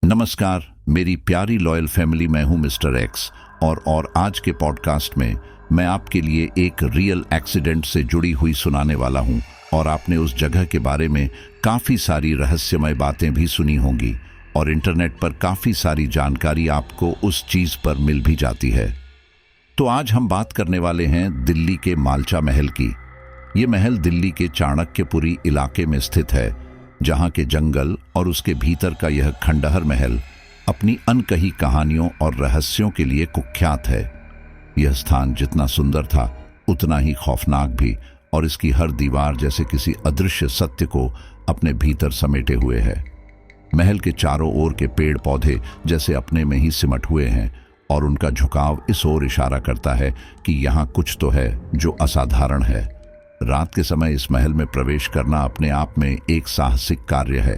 नमस्कार मेरी प्यारी लॉयल फैमिली, मैं हूं मिस्टर एक्स और आज के पॉडकास्ट में मैं आपके लिए एक रियल एक्सीडेंट से जुड़ी हुई सुनाने वाला हूं। और आपने उस जगह के बारे में काफ़ी सारी रहस्यमय बातें भी सुनी होंगी और इंटरनेट पर काफ़ी सारी जानकारी आपको उस चीज़ पर मिल भी जाती है। तो आज हम बात करने वाले हैं दिल्ली के मालचा महल की। ये महल दिल्ली के चाणक्यपुरी इलाके में स्थित है, जहां के जंगल और उसके भीतर का यह खंडहर महल अपनी अनकही कहानियों और रहस्यों के लिए कुख्यात है। यह स्थान जितना सुंदर था उतना ही खौफनाक भी, और इसकी हर दीवार जैसे किसी अदृश्य सत्य को अपने भीतर समेटे हुए है। महल के चारों ओर के पेड़ पौधे जैसे अपने में ही सिमट हुए हैं और उनका झुकाव इस ओर इशारा करता है कि यहाँ कुछ तो है जो असाधारण है। रात के समय इस महल में प्रवेश करना अपने आप में एक साहसिक कार्य है,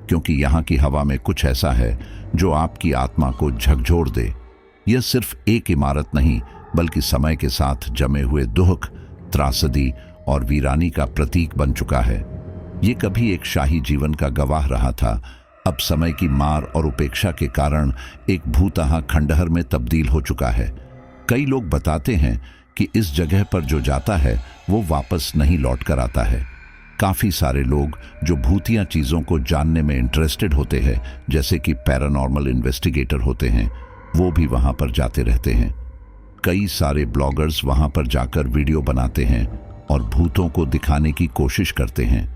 क्योंकि यहाँ की हवा में कुछ ऐसा है जो आपकी आत्मा को झकझोर दे। यह सिर्फ एक इमारत नहीं, बल्कि समय के साथ जमे हुए दुख, त्रासदी और वीरानी का प्रतीक बन चुका है। ये कभी एक शाही जीवन का गवाह रहा था, अब समय की मार और उपेक्षा के कारण एक भूतहा खंडहर में तब्दील हो चुका है। कई लोग बताते हैं कि इस जगह पर जो जाता है वो वापस नहीं लौट कर आता है। काफ़ी सारे लोग जो भूतिया चीज़ों को जानने में इंटरेस्टेड होते हैं, जैसे कि पैरानॉर्मल इन्वेस्टिगेटर होते हैं, वो भी वहाँ पर जाते रहते हैं। कई सारे ब्लॉगर्स वहाँ पर जाकर वीडियो बनाते हैं और भूतों को दिखाने की कोशिश करते हैं।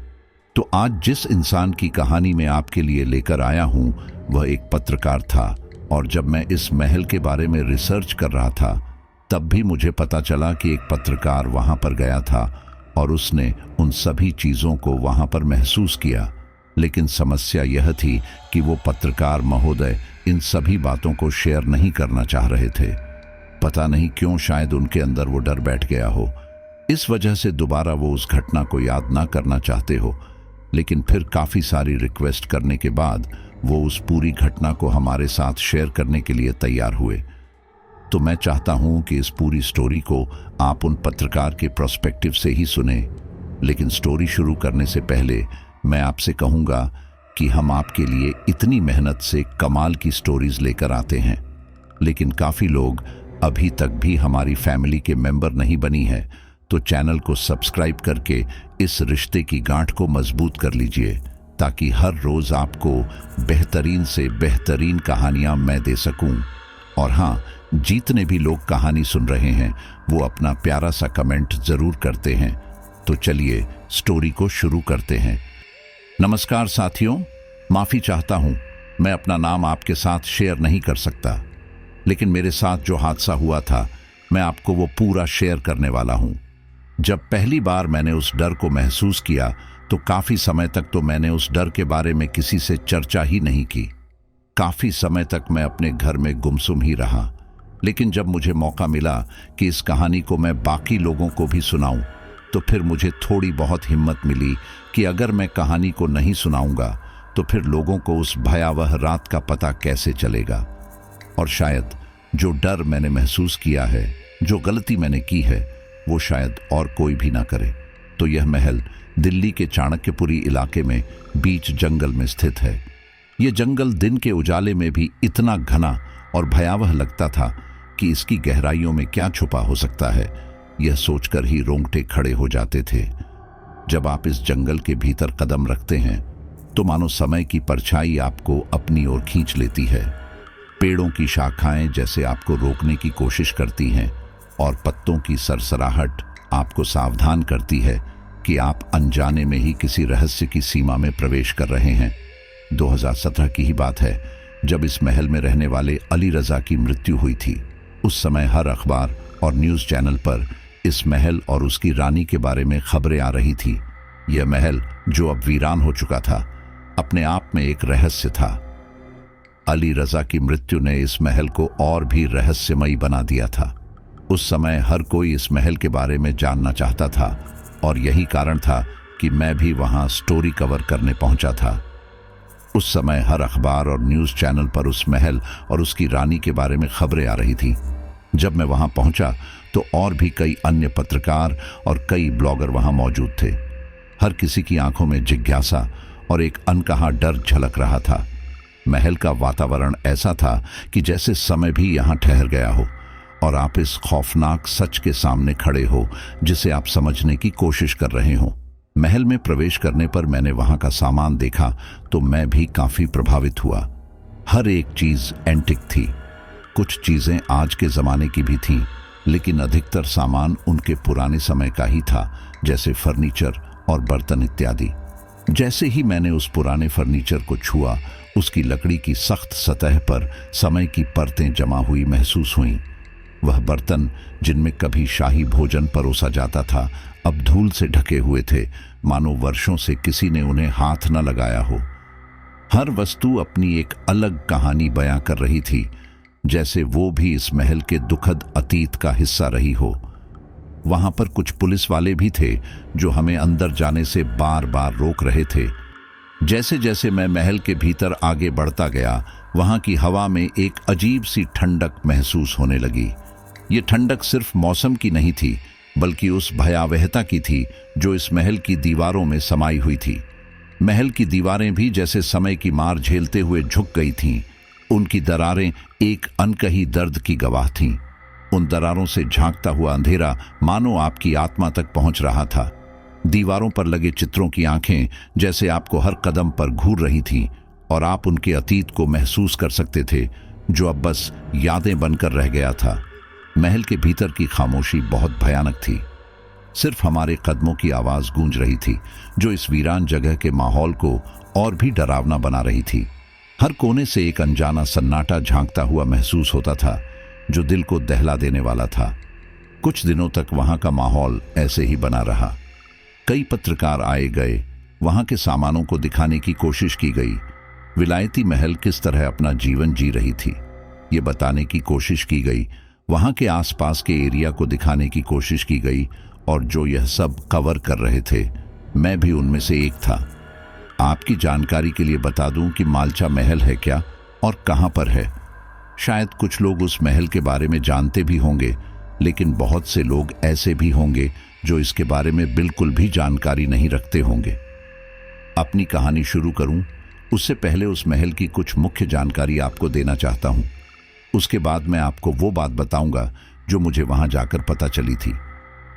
तो आज जिस इंसान की कहानी मैं आपके लिए लेकर आया हूँ वह एक पत्रकार था, और जब मैं इस महल के बारे में रिसर्च कर रहा था तब भी मुझे पता चला कि एक पत्रकार वहां पर गया था और उसने उन सभी चीज़ों को वहां पर महसूस किया। लेकिन समस्या यह थी कि वो पत्रकार महोदय इन सभी बातों को शेयर नहीं करना चाह रहे थे। पता नहीं क्यों, शायद उनके अंदर वो डर बैठ गया हो, इस वजह से दोबारा वो उस घटना को याद ना करना चाहते हो। लेकिन फिर काफ़ी सारी रिक्वेस्ट करने के बाद वो उस पूरी घटना को हमारे साथ शेयर करने के लिए तैयार हुए। तो मैं चाहता हूं कि इस पूरी स्टोरी को आप उन पत्रकार के पर्सपेक्टिव से ही सुने। लेकिन स्टोरी शुरू करने से पहले मैं आपसे कहूंगा कि हम आपके लिए इतनी मेहनत से कमाल की स्टोरीज लेकर आते हैं, लेकिन काफ़ी लोग अभी तक भी हमारी फैमिली के मेंबर नहीं बनी है। तो चैनल को सब्सक्राइब करके इस रिश्ते की गांठ को मजबूत कर लीजिए, ताकि हर रोज़ आपको बेहतरीन से बेहतरीन कहानियाँ मैं दे सकूं। और हाँ, जितने भी लोग कहानी सुन रहे हैं वो अपना प्यारा सा कमेंट ज़रूर करते हैं। तो चलिए स्टोरी को शुरू करते हैं। नमस्कार साथियों, माफ़ी चाहता हूँ मैं अपना नाम आपके साथ शेयर नहीं कर सकता, लेकिन मेरे साथ जो हादसा हुआ था मैं आपको वो पूरा शेयर करने वाला हूँ। जब पहली बार मैंने उस डर को महसूस किया तो काफ़ी समय तक तो मैंने उस डर के बारे में किसी से चर्चा ही नहीं की। काफ़ी समय तक मैं अपने घर में गुमसुम ही रहा। लेकिन जब मुझे मौका मिला कि इस कहानी को मैं बाकी लोगों को भी सुनाऊं, तो फिर मुझे थोड़ी बहुत हिम्मत मिली कि अगर मैं कहानी को नहीं सुनाऊंगा तो फिर लोगों को उस भयावह रात का पता कैसे चलेगा। और शायद जो डर मैंने महसूस किया है, जो गलती मैंने की है, वो शायद और कोई भी ना करे। तो यह महल दिल्ली के चाणक्यपुरी इलाके में बीच जंगल में स्थित है। ये जंगल दिन के उजाले में भी इतना घना और भयावह लगता था कि इसकी गहराइयों में क्या छुपा हो सकता है, यह सोचकर ही रोंगटे खड़े हो जाते थे। जब आप इस जंगल के भीतर कदम रखते हैं तो मानो समय की परछाई आपको अपनी ओर खींच लेती है। पेड़ों की शाखाएं जैसे आपको रोकने की कोशिश करती हैं और पत्तों की सरसराहट आपको सावधान करती है कि आप अनजाने में ही किसी रहस्य की सीमा में प्रवेश कर रहे हैं। 2017 की ही बात है जब इस महल में रहने वाले अली रजा की मृत्यु हुई थी। उस समय हर अखबार और न्यूज़ चैनल पर इस महल और उसकी रानी के बारे में खबरें आ रही थी। यह महल जो अब वीरान हो चुका था, अपने आप में एक रहस्य था। अली रजा की मृत्यु ने इस महल को और भी रहस्यमयी बना दिया था। उस समय हर कोई इस महल के बारे में जानना चाहता था, और यही कारण था कि मैं भी वहां स्टोरी कवर करने पहुंचा था। उस समय हर अखबार और न्यूज़ चैनल पर उस महल और उसकी रानी के बारे में खबरें आ रही थी। जब मैं वहां पहुंचा तो और भी कई अन्य पत्रकार और कई ब्लॉगर वहां मौजूद थे। हर किसी की आंखों में जिज्ञासा और एक अनकहा डर झलक रहा था। महल का वातावरण ऐसा था कि जैसे समय भी यहाँ ठहर गया हो और आप इस खौफनाक सच के सामने खड़े हो जिसे आप समझने की कोशिश कर रहे हो। महल में प्रवेश करने पर मैंने वहां का सामान देखा तो मैं भी काफी प्रभावित हुआ। हर एक चीज एंटिक थी। कुछ चीजें आज के जमाने की भी थीं, लेकिन अधिकतर सामान उनके पुराने समय का ही था, जैसे फर्नीचर और बर्तन इत्यादि। जैसे ही मैंने उस पुराने फर्नीचर को छुआ, उसकी लकड़ी की सख्त सतह पर समय की परतें जमा हुई महसूस हुईं। वह बर्तन जिनमें कभी शाही भोजन परोसा जाता था अब धूल से ढके हुए थे, मानो वर्षों से किसी ने उन्हें हाथ न लगाया हो। हर वस्तु अपनी एक अलग कहानी बयां कर रही थी, जैसे वो भी इस महल के दुखद अतीत का हिस्सा रही हो। वहां पर कुछ पुलिस वाले भी थे जो हमें अंदर जाने से बार बार रोक रहे थे। जैसे जैसे मैं महल के भीतर आगे बढ़ता गया, वहां की हवा में एक अजीब सी ठंडक महसूस होने लगी। ये ठंडक सिर्फ मौसम की नहीं थी, बल्कि उस भयावहता की थी जो इस महल की दीवारों में समाई हुई थी। महल की दीवारें भी जैसे समय की मार झेलते हुए झुक गई थीं। उनकी दरारें एक अनकही दर्द की गवाह थीं। उन दरारों से झांकता हुआ अंधेरा मानो आपकी आत्मा तक पहुंच रहा था। दीवारों पर लगे चित्रों की आंखें जैसे आपको हर कदम पर घूर रही थीं और आप उनके अतीत को महसूस कर सकते थे, जो अब बस यादें बनकर रह गया था। महल के भीतर की खामोशी बहुत भयानक थी। सिर्फ हमारे कदमों की आवाज गूंज रही थी, जो इस वीरान जगह के माहौल को और भी डरावना बना रही थी। हर कोने से एक अनजाना सन्नाटा झांकता हुआ महसूस होता था, जो दिल को दहला देने वाला था। कुछ दिनों तक वहां का माहौल ऐसे ही बना रहा। कई पत्रकार आए गए, वहां के सामानों को दिखाने की कोशिश की गई। विलायती महल किस तरह अपना जीवन जी रही थी, ये बताने की कोशिश की गई। वहां के आसपास के एरिया को दिखाने की कोशिश की गई, और जो यह सब कवर कर रहे थे, मैं भी उनमें से एक था। आपकी जानकारी के लिए बता दूं कि मालचा महल है क्या और कहां पर है। शायद कुछ लोग उस महल के बारे में जानते भी होंगे, लेकिन बहुत से लोग ऐसे भी होंगे जो इसके बारे में बिल्कुल भी जानकारी नहीं रखते होंगे। अपनी कहानी शुरू करूं उससे पहले उस महल की कुछ मुख्य जानकारी आपको देना चाहता हूं। उसके बाद मैं आपको वो बात बताऊंगा जो मुझे वहां जाकर पता चली थी।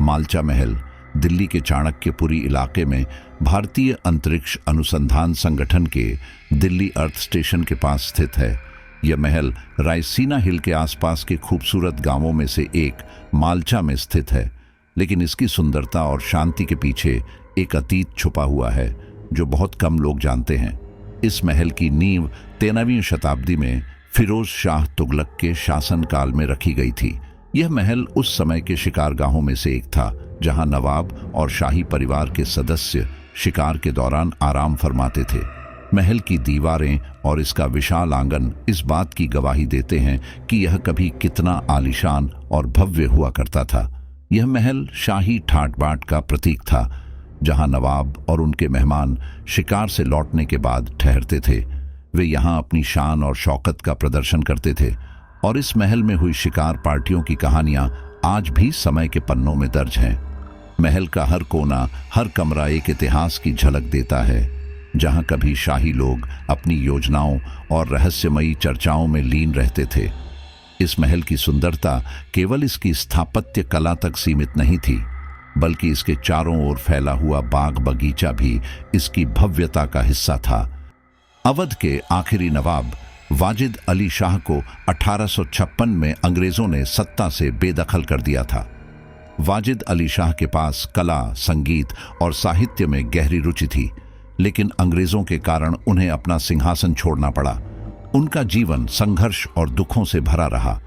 मालचा महल दिल्ली के चाणक्यपुरी इलाके में भारतीय अंतरिक्ष अनुसंधान संगठन के दिल्ली अर्थ स्टेशन के पास स्थित है। यह महल रायसीना हिल के आसपास के खूबसूरत गांवों में से एक मालचा में स्थित है, लेकिन इसकी सुंदरता और शांति के पीछे एक अतीत छुपा हुआ है जो बहुत कम लोग जानते हैं। इस महल की नींव 13वीं शताब्दी में फिरोज शाह तुगलक के शासनकाल में रखी गई थी। यह महल उस समय के शिकारगाहों में से एक था, जहां नवाब और शाही परिवार के सदस्य शिकार के दौरान आराम फरमाते थे। महल की दीवारें और इसका विशाल आंगन इस बात की गवाही देते हैं कि यह कभी कितना आलीशान और भव्य हुआ करता था। यह महल शाही ठाट बाट का प्रतीक था, जहां नवाब और उनके मेहमान शिकार से लौटने के बाद ठहरते थे। वे यहां अपनी शान और शौकत का प्रदर्शन करते थे, और इस महल में हुई शिकार पार्टियों की कहानियां आज भी समय के पन्नों में दर्ज हैं। महल का हर कोना, हर कमरा एक इतिहास की झलक देता है, जहां कभी शाही लोग अपनी योजनाओं और रहस्यमयी चर्चाओं में लीन रहते थे। इस महल की सुंदरता केवल इसकी स्थापत्य कला तक सीमित नहीं थी, बल्कि इसके चारों ओर फैला हुआ बाग बगीचा भी इसकी भव्यता का हिस्सा था। अवध के आखिरी नवाब वाजिद अली शाह को 1856 में अंग्रेजों ने सत्ता से बेदखल कर दिया था। वाजिद अली शाह के पास कला, संगीत और साहित्य में गहरी रुचि थी, लेकिन अंग्रेजों के कारण उन्हें अपना सिंहासन छोड़ना पड़ा। उनका जीवन संघर्ष और दुखों से भरा रहा।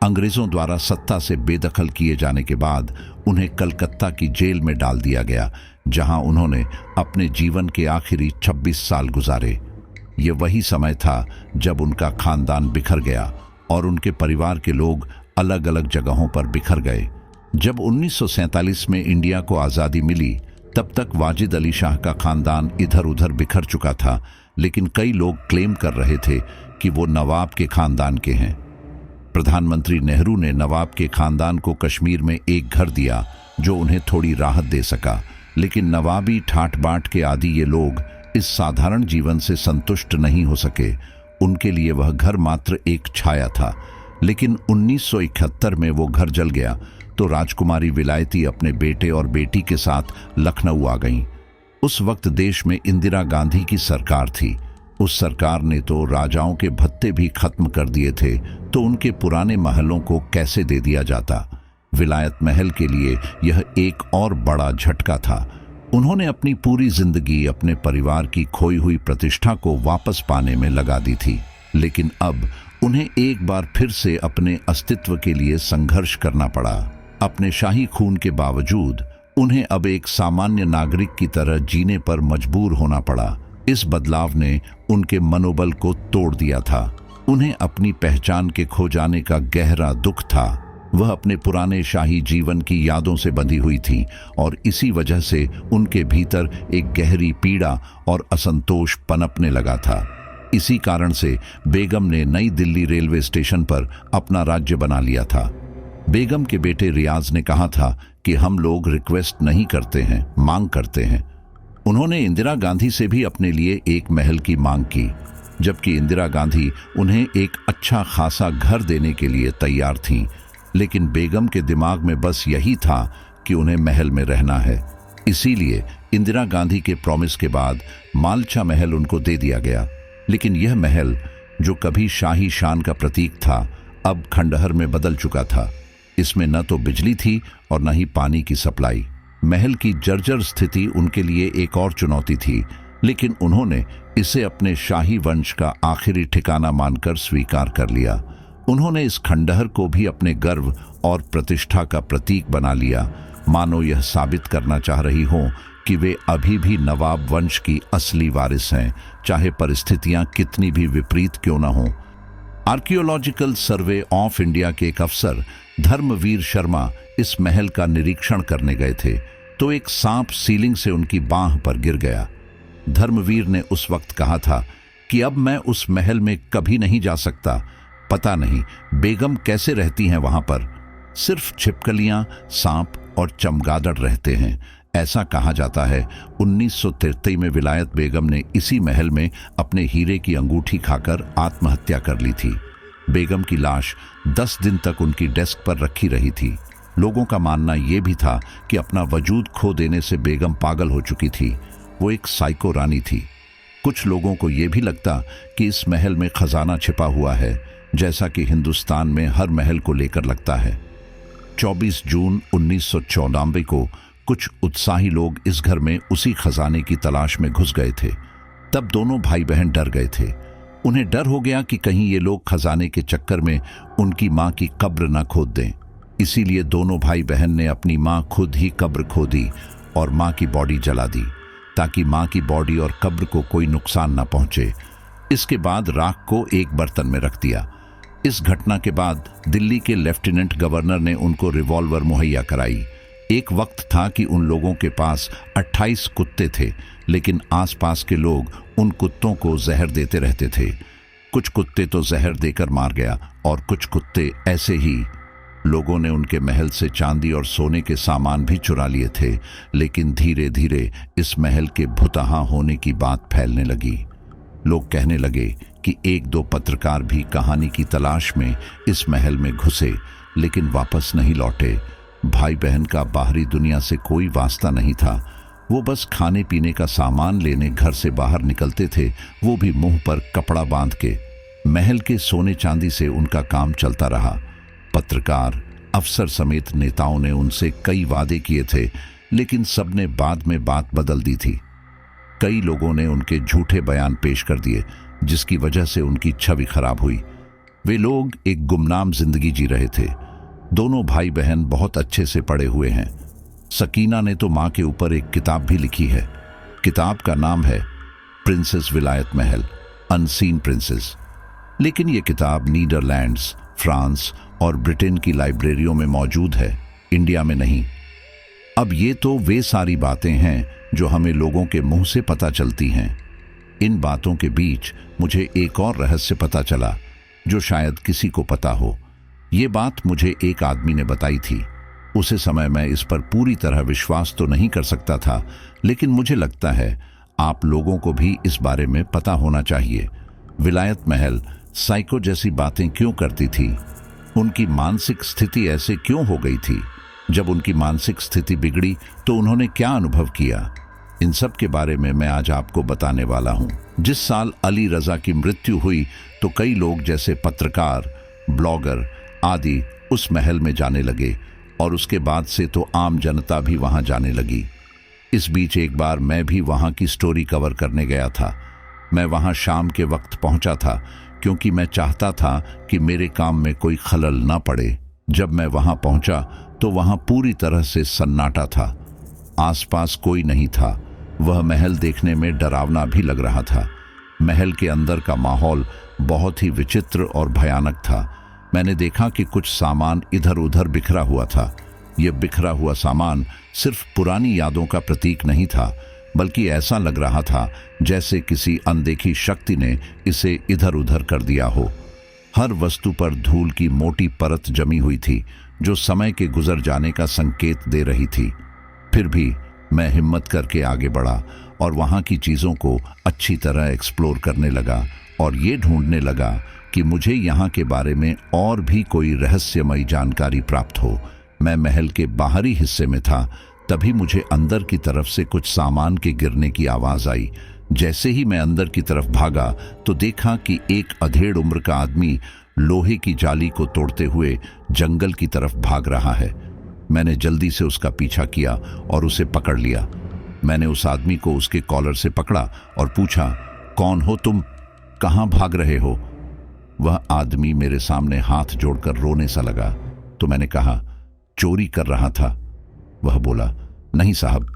अंग्रेजों द्वारा सत्ता से बेदखल किए जाने के बाद उन्हें कलकत्ता की जेल में डाल दिया गया, जहां उन्होंने अपने जीवन के आखिरी 26 साल गुजारे। ये वही समय था जब उनका खानदान बिखर गया और उनके परिवार के लोग अलग अलग जगहों पर बिखर गए। जब 1947 में इंडिया को आज़ादी मिली, तब तक वाजिद अली शाह का खानदान इधर उधर बिखर चुका था, लेकिन कई लोग क्लेम कर रहे थे कि वो नवाब के खानदान के हैं। प्रधानमंत्री नेहरू ने नवाब के खानदान को कश्मीर में एक घर दिया, जो उन्हें थोड़ी राहत दे सका, लेकिन नवाबी ठाट बाट के आदी ये लोग इस साधारण जीवन से संतुष्ट नहीं हो सके। उनके लिए वह घर मात्र एक छाया था। लेकिन 1971 में वो घर जल गया तो राजकुमारी विलायती अपने बेटे और बेटी के साथ लखनऊ आ गईं। उस वक्त देश में इंदिरा गांधी की सरकार थी। उस सरकार ने तो राजाओं के भत्ते भी खत्म कर दिए थे, तो उनके पुराने महलों को कैसे दे दिया जाता। विलायत महल के लिए यह एक और बड़ा झटका था। उन्होंने अपनी पूरी जिंदगी अपने परिवार की खोई हुई प्रतिष्ठा को वापस पाने में लगा दी थी, लेकिन अब उन्हें एक बार फिर से अपने अस्तित्व के लिए संघर्ष करना पड़ा। अपने शाही खून के बावजूद उन्हें अब एक सामान्य नागरिक की तरह जीने पर मजबूर होना पड़ा। इस बदलाव ने उनके मनोबल को तोड़ दिया था। उन्हें अपनी पहचान के खो जाने का गहरा दुख था। वह अपने पुराने शाही जीवन की यादों से बंधी हुई थी और इसी वजह से उनके भीतर एक गहरी पीड़ा और असंतोष पनपने लगा था। इसी कारण से बेगम ने नई दिल्ली रेलवे स्टेशन पर अपना राज्य बना लिया था। बेगम के बेटे रियाज ने कहा था कि हम लोग रिक्वेस्ट नहीं करते हैं, मांग करते हैं। उन्होंने इंदिरा गांधी से भी अपने लिए एक महल की मांग की, जबकि इंदिरा गांधी उन्हें एक अच्छा खासा घर देने के लिए तैयार थीं। लेकिन बेगम के दिमाग में बस यही था कि उन्हें महल में रहना है। इसीलिए इंदिरा गांधी के प्रॉमिस के बाद मालचा महल उनको दे दिया गया। लेकिन यह महल, जो कभी शाही शान का प्रतीक था, अब खंडहर में बदल चुका था। इसमें न तो बिजली थी और न ही पानी की सप्लाई। महल की जर्जर स्थिति उनके लिए एक और चुनौती थी, लेकिन उन्होंने इसे अपने शाही वंश का आखिरी ठिकाना मानकर स्वीकार कर लिया। उन्होंने इस खंडहर को भी अपने गर्व और प्रतिष्ठा का प्रतीक बना लिया, मानो यह साबित करना चाह रही हों कि वे अभी भी नवाब वंश की असली वारिस हैं, चाहे परिस्थितियां कितनी भी विपरीत क्यों न हों। आर्कियोलॉजिकल सर्वे ऑफ इंडिया के एक अफसर धर्मवीर शर्मा इस महल का निरीक्षण करने गए थे, तो एक सांप सीलिंग से उनकी बांह पर गिर गया। धर्मवीर ने उस वक्त कहा था कि अब मैं उस महल में कभी नहीं जा सकता। पता नहीं बेगम कैसे रहती हैं वहां पर। सिर्फ छिपकलियां, सांप और चमगादड़ रहते हैं। ऐसा कहा जाता है 1933 में विलायत बेगम ने इसी महल में अपने हीरे की अंगूठी खाकर आत्महत्या कर ली थी। बेगम की लाश 10 दिन तक उनकी डेस्क पर रखी रही थी। लोगों का मानना यह भी था कि अपना वजूद खो देने से बेगम पागल हो चुकी थी। वो एक साइको रानी थी। कुछ लोगों को यह भी लगता कि इस महल में खजाना छिपा हुआ है, जैसा कि हिंदुस्तान में हर महल को लेकर लगता है। 24 जून 1994 को कुछ उत्साही लोग इस घर में उसी खजाने की तलाश में घुस गए थे। तब दोनों भाई बहन डर गए थे। उन्हें डर हो गया कि कहीं ये लोग खजाने के चक्कर में उनकी मां की कब्र न खोद दें। इसीलिए दोनों भाई बहन ने अपनी मां खुद ही कब्र खोदी और मां की बॉडी जला दी, ताकि मां की बॉडी और कब्र को कोई नुकसान न पहुंचे। इसके बाद राख को एक बर्तन में रख दिया। इस घटना के बाद दिल्ली के लेफ्टिनेंट गवर्नर ने उनको रिवॉल्वर मुहैया कराई। एक वक्त था कि उन लोगों के पास 28 कुत्ते थे, लेकिन आसपास के लोग उन कुत्तों को जहर देते रहते थे। कुछ कुत्ते तो जहर देकर मार गया और कुछ कुत्ते ऐसे ही। लोगों ने उनके महल से चांदी और सोने के सामान भी चुरा लिए थे, लेकिन धीरे धीरे इस महल के भुतहा होने की बात फैलने लगी। लोग कहने लगे कि एक दो पत्रकार भी कहानी की तलाश में इस महल में घुसे, लेकिन वापस नहीं लौटे। भाई बहन का बाहरी दुनिया से कोई वास्ता नहीं था। वो बस खाने पीने का सामान लेने घर से बाहर निकलते थे, वो भी मुंह पर कपड़ा बांध के। महल के सोने चांदी से उनका काम चलता रहा। पत्रकार, अफसर समेत नेताओं ने उनसे कई वादे किए थे, लेकिन सबने बाद में बात बदल दी थी। कई लोगों ने उनके झूठे बयान पेश कर दिए, जिसकी वजह से उनकी छवि खराब हुई। वे लोग एक गुमनाम जिंदगी जी रहे थे। दोनों भाई बहन बहुत अच्छे से पढ़े हुए हैं। सकीना ने तो मां के ऊपर एक किताब भी लिखी है। किताब का नाम है प्रिंसेस विलायत महल, अनसीन प्रिंसेस। लेकिन यह किताब नीदरलैंड्स, फ्रांस और ब्रिटेन की लाइब्रेरियों में मौजूद है, इंडिया में नहीं। अब ये तो वे सारी बातें हैं जो हमें लोगों के मुंह से पता चलती हैं। इन बातों के बीच मुझे एक और रहस्य पता चला, जो शायद किसी को पता हो। ये बात मुझे एक आदमी ने बताई थी। उसे समय मैं इस पर पूरी तरह विश्वास तो नहीं कर सकता था, लेकिन मुझे लगता है आप लोगों को भी इस बारे में पता होना चाहिए। विलायत महल साइको जैसी बातें क्यों करती थी? उनकी मानसिक स्थिति ऐसे क्यों हो गई थी? जब उनकी मानसिक स्थिति बिगड़ी तो उन्होंने क्या अनुभव किया? इन सब के बारे में मैं आज आपको बताने वाला हूं। जिस साल अली रजा की मृत्यु हुई तो कई लोग जैसे पत्रकार, ब्लॉगर आदि उस महल में जाने लगे और उसके बाद से तो आम जनता भी वहां जाने लगी। इस बीच एक बार मैं भी वहां की स्टोरी कवर करने गया था। मैं वहां शाम के वक्त पहुंचा था क्योंकि मैं चाहता था कि मेरे काम में कोई खलल ना पड़े। जब मैं वहां पहुंचा तो वहां पूरी तरह से सन्नाटा था। आसपास कोई नहीं था। वह महल देखने में डरावना भी लग रहा था। महल के अंदर का माहौल बहुत ही विचित्र और भयानक था। मैंने देखा कि कुछ सामान इधर उधर बिखरा हुआ था। यह बिखरा हुआ सामान सिर्फ पुरानी यादों का प्रतीक नहीं था, बल्कि ऐसा लग रहा था जैसे किसी अनदेखी शक्ति ने इसे इधर उधर कर दिया हो। हर वस्तु पर धूल की मोटी परत जमी हुई थी जो समय के गुजर जाने का संकेत दे रही थी। फिर भी मैं हिम्मत करके आगे बढ़ा और वहां की चीजों को अच्छी तरह एक्सप्लोर करने लगा और ये ढूंढने लगा कि मुझे यहाँ के बारे में और भी कोई रहस्यमयी जानकारी प्राप्त हो। मैं महल के बाहरी हिस्से में था, तभी मुझे अंदर की तरफ से कुछ सामान के गिरने की आवाज आई। जैसे ही मैं अंदर की तरफ भागा तो देखा कि एक अधेड़ उम्र का आदमी लोहे की जाली को तोड़ते हुए जंगल की तरफ भाग रहा है। मैंने जल्दी से उसका पीछा किया और उसे पकड़ लिया। मैंने उस आदमी को उसके कॉलर से पकड़ा और पूछा, कौन हो तुम? कहाँ भाग रहे हो? वह आदमी मेरे सामने हाथ जोड़कर रोने सा लगा तो मैंने कहा, चोरी कर रहा था। वह बोला, नहीं साहब,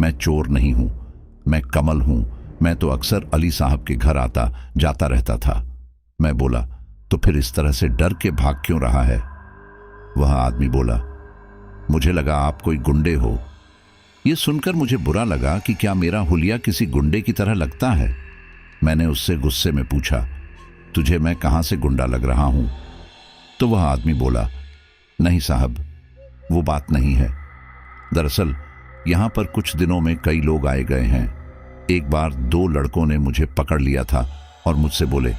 मैं चोर नहीं हूं, मैं कमल हूं। मैं तो अक्सर अली साहब के घर आता जाता रहता था। मैं बोला, तो फिर इस तरह से डर के भाग क्यों रहा है? वह आदमी बोला, मुझे लगा आप कोई गुंडे हो। यह सुनकर मुझे बुरा लगा कि क्या मेरा हुलिया किसी गुंडे की तरह लगता है। मैंने उससे गुस्से में पूछा, तुझे मैं कहां से गुंडा लग रहा हूं? तो वह आदमी बोला, नहीं साहब, वो बात नहीं है। दरअसल यहां पर कुछ दिनों में कई लोग आए गए हैं। एक बार 2 लड़कों ने मुझे पकड़ लिया था और मुझसे बोले,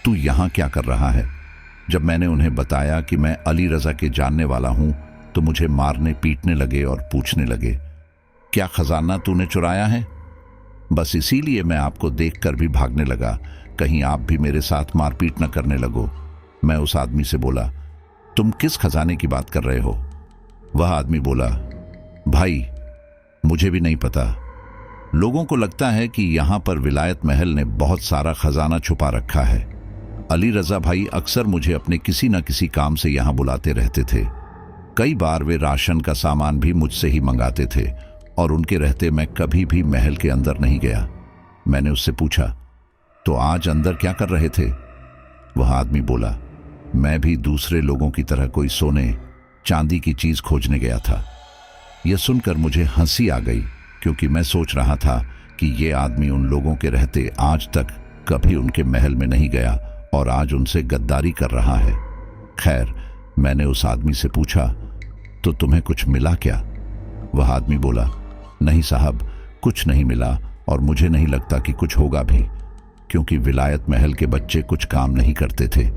तू यहां क्या कर रहा है? जब मैंने उन्हें बताया कि मैं अली रजा के जानने वाला हूं तो मुझे मारने पीटने लगे और पूछने लगे, क्या खजाना तूने चुराया है? बस इसीलिए मैं आपको देखकर भी भागने लगा, कहीं आप भी मेरे साथ मारपीट न करने लगो। मैं उस आदमी से बोला, तुम किस खजाने की बात कर रहे हो? वह आदमी बोला, भाई मुझे भी नहीं पता। लोगों को लगता है कि यहां पर विलायत महल ने बहुत सारा खजाना छुपा रखा है। अली रजा भाई अक्सर मुझे अपने किसी न किसी काम से यहां बुलाते रहते थे। कई बार वे राशन का सामान भी मुझसे ही मंगाते थे और उनके रहते मैं कभी भी महल के अंदर नहीं गया। मैंने उससे पूछा, तो आज अंदर क्या कर रहे थे? वह आदमी बोला, मैं भी दूसरे लोगों की तरह कोई सोने चांदी की चीज खोजने गया था। यह सुनकर मुझे हंसी आ गई क्योंकि मैं सोच रहा था कि यह आदमी उन लोगों के रहते आज तक कभी उनके महल में नहीं गया और आज उनसे गद्दारी कर रहा है। खैर, मैंने उस आदमी से पूछा, तो तुम्हें कुछ मिला क्या? वह आदमी बोला, नहीं साहब, कुछ नहीं मिला और मुझे नहीं लगता कि कुछ होगा भी, क्योंकि विलायत महल के बच्चे कुछ काम नहीं करते थे।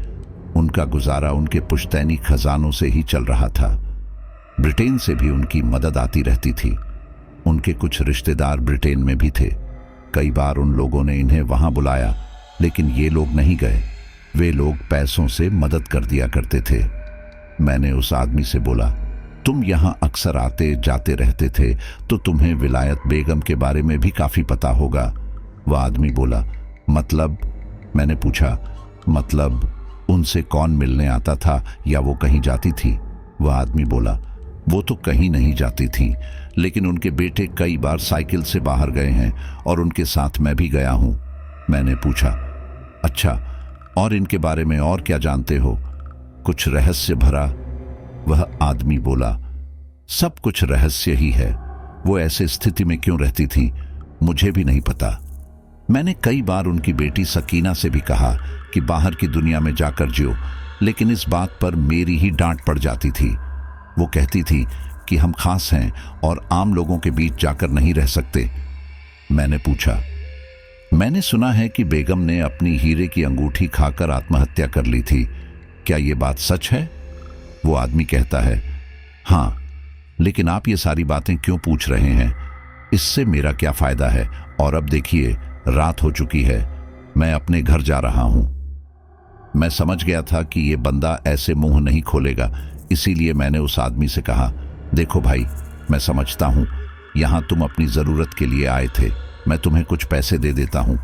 उनका गुजारा उनके पुश्तैनी खजानों से ही चल रहा था। ब्रिटेन से भी उनकी मदद आती रहती थी। उनके कुछ रिश्तेदार ब्रिटेन में भी थे। कई बार उन लोगों ने इन्हें वहां बुलाया, लेकिन ये लोग नहीं गए। वे लोग पैसों से मदद कर दिया करते थे। मैंने उस आदमी से बोला, तुम यहां अक्सर आते जाते रहते थे तो तुम्हें विलायत बेगम के बारे में भी काफी पता होगा। वह आदमी बोला, मतलब? मैंने पूछा, मतलब उनसे कौन मिलने आता था या वो कहीं जाती थी? वह आदमी बोला, वो तो कहीं नहीं जाती थी, लेकिन उनके बेटे कई बार साइकिल से बाहर गए हैं और उनके साथ मैं भी गया हूं। मैंने पूछा, अच्छा, और इनके बारे में और क्या जानते हो? कुछ रहस्य भरा? वह आदमी बोला, सब कुछ रहस्य ही है। वो ऐसे स्थिति में क्यों रहती थी मुझे भी नहीं पता। मैंने कई बार उनकी बेटी सकीना से भी कहा कि बाहर की दुनिया में जाकर जियो, लेकिन इस बात पर मेरी ही डांट पड़ जाती थी। वो कहती थी कि हम खास हैं और आम लोगों के बीच जाकर नहीं रह सकते। मैंने पूछा, मैंने सुना है कि बेगम ने अपनी हीरे की अंगूठी खाकर आत्महत्या कर ली थी। क्या ये बात सच है? वो आदमी कहता है, हाँ, लेकिन आप ये सारी बातें क्यों पूछ रहे हैं? इससे मेरा क्या फायदा है? और अब देखिए, रात हो चुकी है, मैं अपने घर जा रहा हूं। मैं समझ गया था कि ये बंदा ऐसे मुंह नहीं खोलेगा, इसीलिए मैंने उस आदमी से कहा, देखो भाई, मैं समझता हूं यहां तुम अपनी जरूरत के लिए आए थे, मैं तुम्हें कुछ पैसे दे देता हूं,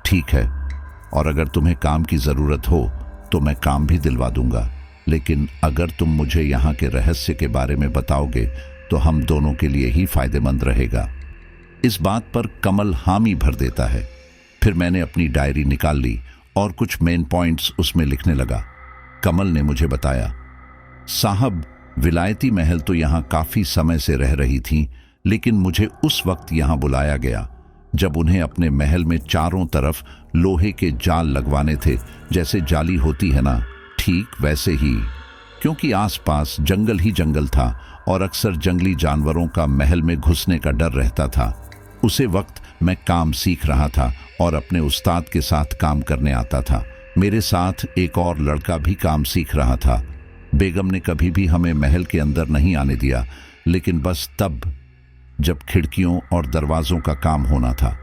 ठीक है, और अगर तुम्हें काम की जरूरत हो तो मैं काम भी दिलवा दूंगा, लेकिन अगर तुम मुझे यहाँ के रहस्य के बारे में बताओगे तो हम दोनों के लिए ही फायदेमंद रहेगा। इस बात पर कमल हामी भर देता है। फिर मैंने अपनी डायरी निकाल ली और कुछ मेन पॉइंट्स उसमें लिखने लगा। कमल ने मुझे बताया, साहब, विलायती महल तो यहाँ काफी समय से रह रही थी, लेकिन मुझे उस वक्त यहाँ बुलाया गया जब उन्हें अपने महल में चारों तरफ लोहे के जाल लगवाने थे, जैसे जाली होती है ना, ठीक वैसे ही, क्योंकि आसपास जंगल ही जंगल था और अक्सर जंगली जानवरों का महल में घुसने का डर रहता था। उसी वक्त मैं काम सीख रहा था और अपने उस्ताद के साथ काम करने आता था। मेरे साथ एक और लड़का भी काम सीख रहा था। बेगम ने कभी भी हमें महल के अंदर नहीं आने दिया, लेकिन बस तब जब खिड़कियों और दरवाजों का काम होना था।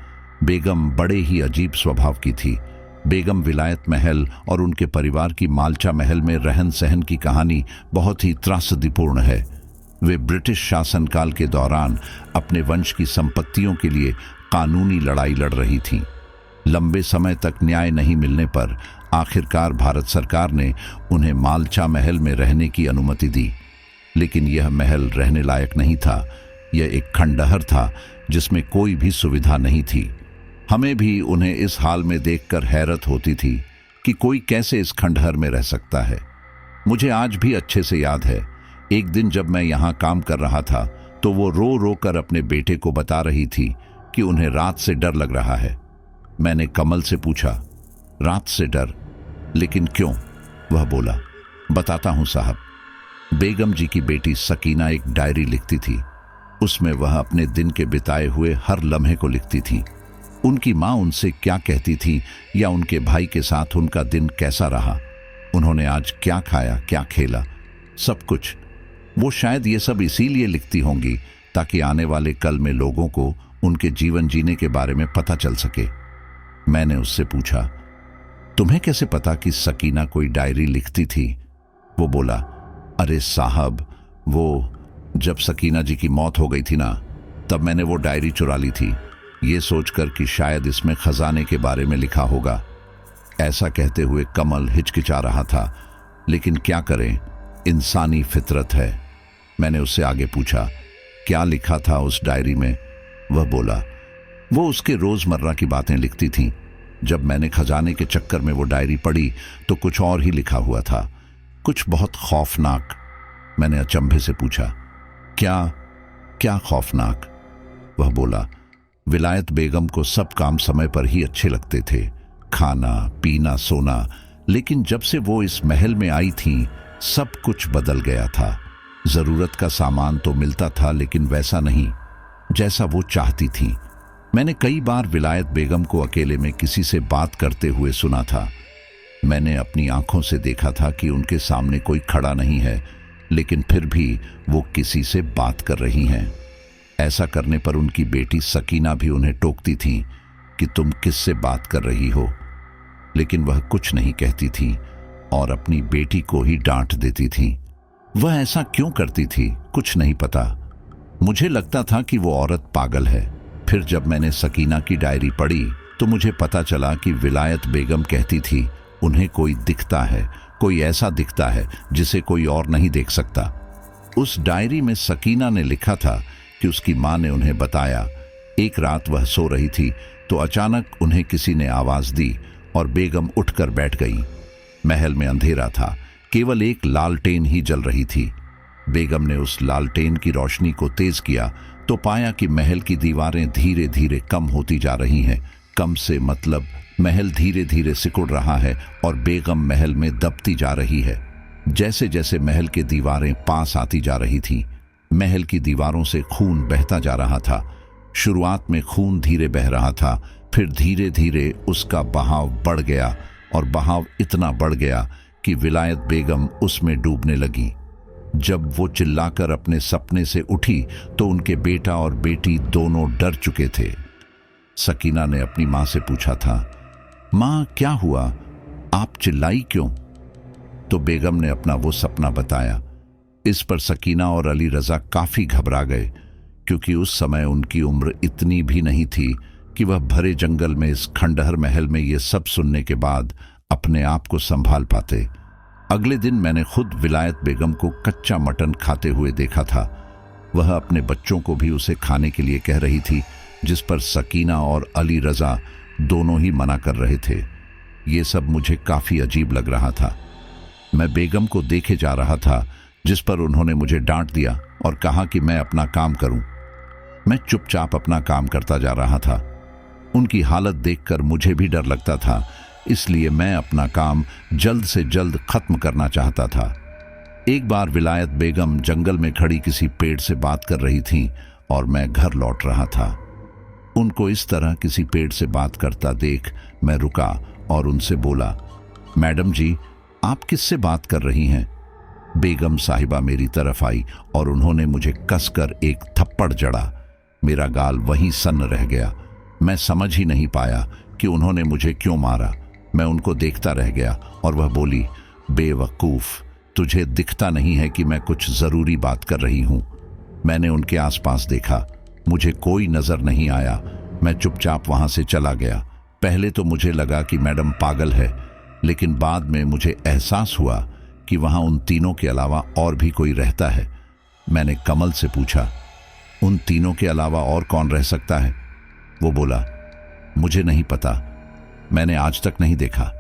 बेगम बड़े ही अजीब स्वभाव की थी। बेगम विलायत महल और उनके परिवार की मालचा महल में रहन सहन की कहानी बहुत ही त्रासदीपूर्ण है। वे ब्रिटिश शासनकाल के दौरान अपने वंश की संपत्तियों के लिए कानूनी लड़ाई लड़ रही थीं। लंबे समय तक न्याय नहीं मिलने पर आखिरकार भारत सरकार ने उन्हें मालचा महल में रहने की अनुमति दी, लेकिन यह महल रहने लायक नहीं था। यह एक खंडहर था जिसमें कोई भी सुविधा नहीं थी। हमें भी उन्हें इस हाल में देखकर हैरत होती थी कि कोई कैसे इस खंडहर में रह सकता है। मुझे आज भी अच्छे से याद है, एक दिन जब मैं यहाँ काम कर रहा था तो वो रो रो कर अपने बेटे को बता रही थी कि उन्हें रात से डर लग रहा है। मैंने कमल से पूछा, रात से डर, लेकिन क्यों? वह बोला, बताता हूं साहब। बेगम जी की बेटी सकीना एक डायरी लिखती थी। उसमें वह अपने दिन के बिताए हुए हर लम्हे को लिखती थी। उनकी माँ उनसे क्या कहती थी या उनके भाई के साथ उनका दिन कैसा रहा, उन्होंने आज क्या खाया, क्या खेला, सब कुछ। वो शायद ये सब इसीलिए लिखती होंगी ताकि आने वाले कल में लोगों को उनके जीवन जीने के बारे में पता चल सके। मैंने उससे पूछा, तुम्हें कैसे पता कि सकीना कोई डायरी लिखती थी? वो बोला, अरे साहब, वो जब सकीना जी की मौत हो गई थी ना, तब मैंने वो डायरी चुरा ली थी, ये सोचकर कि शायद इसमें खजाने के बारे में लिखा होगा। ऐसा कहते हुए कमल हिचकिचा रहा था, लेकिन क्या करें, इंसानी फितरत है। मैंने उससे आगे पूछा, क्या लिखा था उस डायरी में? वह बोला, वो उसके रोजमर्रा की बातें लिखती थीं। जब मैंने खजाने के चक्कर में वो डायरी पढ़ी तो कुछ और ही लिखा हुआ था, कुछ बहुत खौफनाक। मैंने अचंभे से पूछा, क्या क्या खौफनाक? वह बोला, विलायत बेगम को सब काम समय पर ही अच्छे लगते थे, खाना पीना सोना, लेकिन जब से वो इस महल में आई थीं, सब कुछ बदल गया था। जरूरत का सामान तो मिलता था, लेकिन वैसा नहीं जैसा वो चाहती थी। मैंने कई बार विलायत बेगम को अकेले में किसी से बात करते हुए सुना था। मैंने अपनी आंखों से देखा था कि उनके सामने कोई खड़ा नहीं है, लेकिन फिर भी वो किसी से बात कर रही हैं। ऐसा करने पर उनकी बेटी सकीना भी उन्हें टोकती थी कि तुम किससे बात कर रही हो, लेकिन वह कुछ नहीं कहती थी और अपनी बेटी को ही डांट देती थी। वह ऐसा क्यों करती थी, कुछ नहीं पता। मुझे लगता था कि वो औरत पागल है। फिर जब मैंने सकीना की डायरी पढ़ी तो मुझे पता चला कि विलायत बेगम कहती थी, उन्हें कोई दिखता है, कोई ऐसा दिखता है जिसे कोई और नहीं देख सकता। उस डायरी में सकीना ने लिखा था कि उसकी माँ ने उन्हें बताया, एक रात वह सो रही थी तो अचानक उन्हें किसी ने आवाज दी और बेगम उठकर बैठ गई। महल में अंधेरा था, केवल एक लालटेन ही जल रही थी। बेगम ने उस लालटेन की रोशनी को तेज किया तो पाया कि महल की दीवारें धीरे धीरे कम होती जा रही हैं। कम से मतलब महल धीरे धीरे सिकुड़ रहा है और बेगम महल में दबती जा रही है। जैसे जैसे महल की दीवारें पास आती जा रही थी, महल की दीवारों से खून बहता जा रहा था। शुरुआत में खून धीरे बह रहा था, फिर धीरे धीरे उसका बहाव बढ़ गया और बहाव इतना बढ़ गया कि विलायत बेगम उसमें डूबने लगी। जब वो चिल्लाकर अपने सपने से उठी तो उनके बेटा और बेटी दोनों डर चुके थे। सकीना ने अपनी माँ से पूछा था, माँ क्या हुआ, आप चिल्लाई क्यों? तो बेगम ने अपना वो सपना बताया। इस पर सकीना और अली रजा काफी घबरा गए, क्योंकि उस समय उनकी उम्र इतनी भी नहीं थी कि वह भरे जंगल में इस खंडहर महल में ये सब सुनने के बाद अपने आप को संभाल पाते। अगले दिन मैंने खुद विलायत बेगम को कच्चा मटन खाते हुए देखा था। वह अपने बच्चों को भी उसे खाने के लिए कह रही थी, जिस पर सकीना और अली रजा दोनों ही मना कर रहे थे। ये सब मुझे काफी अजीब लग रहा था। मैं बेगम को देखे जा रहा था, जिस पर उन्होंने मुझे डांट दिया और कहा कि मैं अपना काम करूं। मैं चुपचाप अपना काम करता जा रहा था। उनकी हालत देखकर मुझे भी डर लगता था, इसलिए मैं अपना काम जल्द से जल्द खत्म करना चाहता था। एक बार विलायत बेगम जंगल में खड़ी किसी पेड़ से बात कर रही थी और मैं घर लौट रहा था। उनको इस तरह किसी पेड़ से बात करता देख मैं रुका और उनसे बोला, मैडम जी, आप किससे बात कर रही हैं? बेगम साहिबा मेरी तरफ आई और उन्होंने मुझे कसकर एक थप्पड़ जड़ा। मेरा गाल वहीं सन्न रह गया। मैं समझ ही नहीं पाया कि उन्होंने मुझे क्यों मारा। मैं उनको देखता रह गया और वह बोली, बेवकूफ, तुझे दिखता नहीं है कि मैं कुछ जरूरी बात कर रही हूं? मैंने उनके आसपास देखा, मुझे कोई नजर नहीं आया। मैं चुपचाप वहां से चला गया। पहले तो मुझे लगा कि मैडम पागल है, लेकिन बाद में मुझे एहसास हुआ कि वहां उन तीनों के अलावा और भी कोई रहता है। मैंने कमल से पूछा, उन तीनों के अलावा और कौन रह सकता है? वो बोला, मुझे नहीं पता, मैंने आज तक नहीं देखा।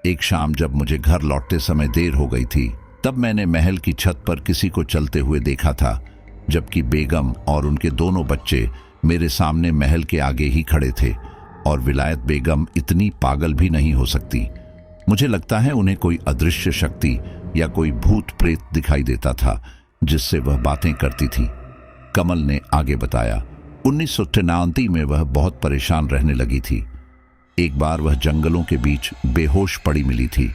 एक शाम जब मुझे घर लौटते समय देर हो गई थी, तब मैंने महल की छत पर किसी को चलते हुए देखा था, जबकि बेगम और उनके दोनों बच्चे मेरे सामने महल के आगे ही खड़े थे। और विलायत बेगम इतनी पागल भी नहीं हो सकती। मुझे लगता है उन्हें कोई अदृश्य शक्ति या कोई भूत प्रेत दिखाई देता था, जिससे वह बातें करती थी। कमल ने आगे बताया, 1993 में वह बहुत परेशान रहने लगी थी। एक बार वह जंगलों के बीच बेहोश पड़ी मिली थी।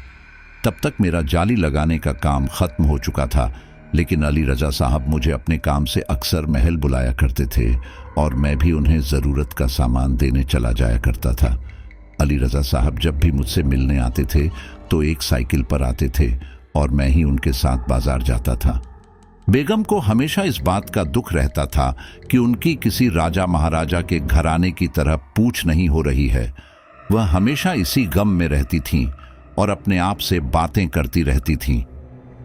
तब तक मेरा जाली लगाने का काम खत्म हो चुका था, लेकिन अली रजा साहब मुझे अपने काम से अक्सर महल बुलाया करते थे और मैं भी उन्हें ज़रूरत का सामान देने चला जाया करता था। अली रजा साहब जब भी मुझसे मिलने आते थे तो एक साइकिल पर आते थे और मैं ही उनके साथ बाजार जाता था। बेगम को हमेशा इस बात का दुख रहता था कि उनकी किसी राजा महाराजा के घराने की तरह पूछ नहीं हो रही है। वह हमेशा इसी गम में रहती थीं और अपने आप से बातें करती रहती थीं।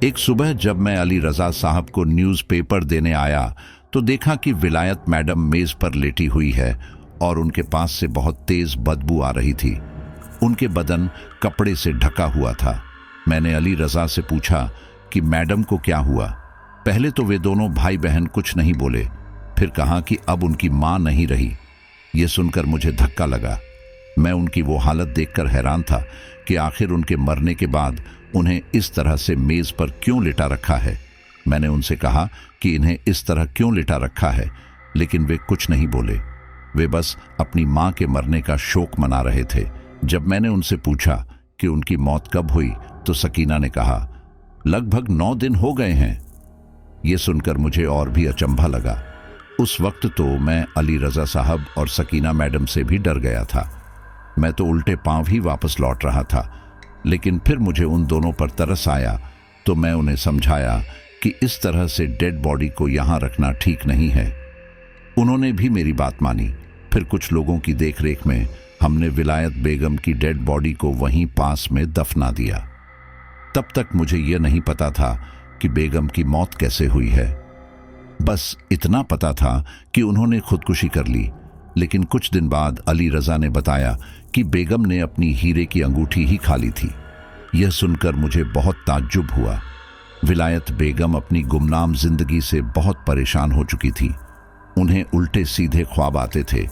एक सुबह जब मैं अली रजा साहब को न्यूज़पेपर देने आया तो देखा कि विलायत मैडम मेज पर लेटी हुई है और उनके पास से बहुत तेज बदबू आ रही थी। उनके बदन कपड़े से ढका हुआ था। मैंने अली रजा से पूछा कि मैडम को क्या हुआ। पहले तो वे दोनों भाई बहन कुछ नहीं बोले, फिर कहा कि अब उनकी मां नहीं रही। ये सुनकर मुझे धक्का लगा। मैं उनकी वो हालत देखकर हैरान था कि आखिर उनके मरने के बाद उन्हें इस तरह से मेज पर क्यों लिटा रखा है। मैंने उनसे कहा कि इन्हें इस तरह क्यों लिटा रखा है, लेकिन वे कुछ नहीं बोले। वे बस अपनी मां के मरने का शोक मना रहे थे। जब मैंने उनसे पूछा कि उनकी मौत कब हुई तो सकीना ने कहा, लगभग 9 दिन हो गए हैं। ये सुनकर मुझे और भी अचंभा लगा। उस वक्त तो मैं अली रजा साहब और सकीना मैडम से भी डर गया था। मैं तो उल्टे पांव ही वापस लौट रहा था, लेकिन फिर मुझे उन दोनों पर तरस आया तो मैं उन्हें समझाया कि इस तरह से डेड बॉडी को यहाँ रखना ठीक नहीं है। उन्होंने भी मेरी बात मानी। फिर कुछ लोगों की देखरेख में हमने विलायत बेगम की डेड बॉडी को वहीं पास में दफना दिया। तब तक मुझे यह नहीं पता था कि बेगम की मौत कैसे हुई है। बस इतना पता था कि उन्होंने खुदकुशी कर ली। लेकिन कुछ दिन बाद अली रजा ने बताया कि बेगम ने अपनी हीरे की अंगूठी ही खा ली थी। यह सुनकर मुझे बहुत ताज्जुब हुआ। विलायत बेगम अपनी गुमनाम जिंदगी से बहुत परेशान हो चुकी थी। उन्हें उल्टे सीधे ख्वाब आते थे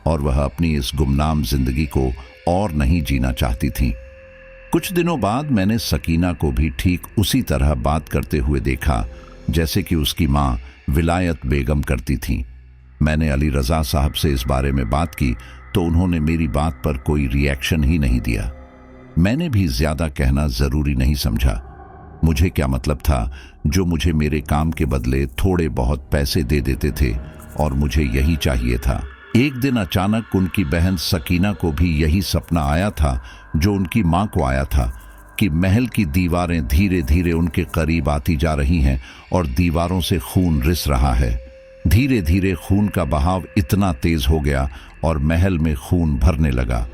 और वह अपनी इस गुमनाम जिंदगी को और नहीं जीना चाहती थी। कुछ दिनों बाद मैंने सकीना को भी ठीक उसी तरह बात करते हुए देखा जैसे कि उसकी मां विलायत बेगम करती थी। मैंने अली रजा साहब से इस बारे में बात की तो उन्होंने मेरी बात पर कोई रिएक्शन ही नहीं दिया। मैंने भी ज्यादा कहना जरूरी नहीं समझा। मुझे क्या मतलब था, जो मुझे मेरे काम के बदले थोड़े बहुत पैसे दे देते थे और मुझे यही चाहिए था। एक दिन अचानक उनकी बहन सकीना को भी यही सपना आया था जो उनकी मां को आया था कि महल की दीवारें धीरे धीरे उनके करीब आती जा रही हैं और दीवारों से खून रिस रहा है। धीरे धीरे खून का बहाव इतना तेज हो गया और महल में खून भरने लगा।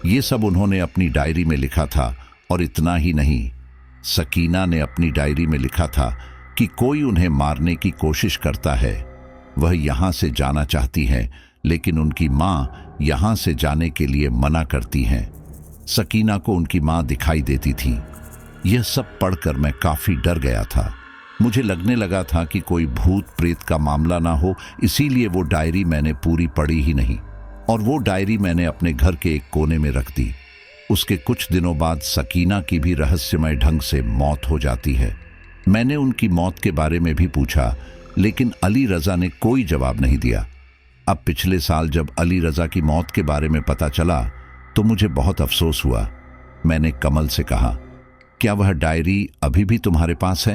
ये सब उन्होंने अपनी डायरी में लिखा था। और इतना ही नहीं, सकीना ने अपनी डायरी में लिखा था कि कोई उन्हें मारने की कोशिश करता है। वह यहां से जाना चाहती है लेकिन उनकी मां यहां से जाने के लिए मना करती हैं। सकीना को उनकी मां दिखाई देती थी। यह सब पढ़कर मैं काफी डर गया था। मुझे लगने लगा था कि कोई भूत प्रेत का मामला ना हो, इसीलिए वो डायरी मैंने पूरी पढ़ी ही नहीं और वो डायरी मैंने अपने घर के एक कोने में रख दी। उसके कुछ दिनों बाद सकीना की भी रहस्यमय ढंग से मौत हो जाती है। मैंने उनकी मौत के बारे में भी पूछा लेकिन अली रजा ने कोई जवाब नहीं दिया। अब पिछले साल जब अली रजा की मौत के बारे में पता चला तो मुझे बहुत अफसोस हुआ। मैंने कमल से कहा, क्या वह डायरी अभी भी तुम्हारे पास है?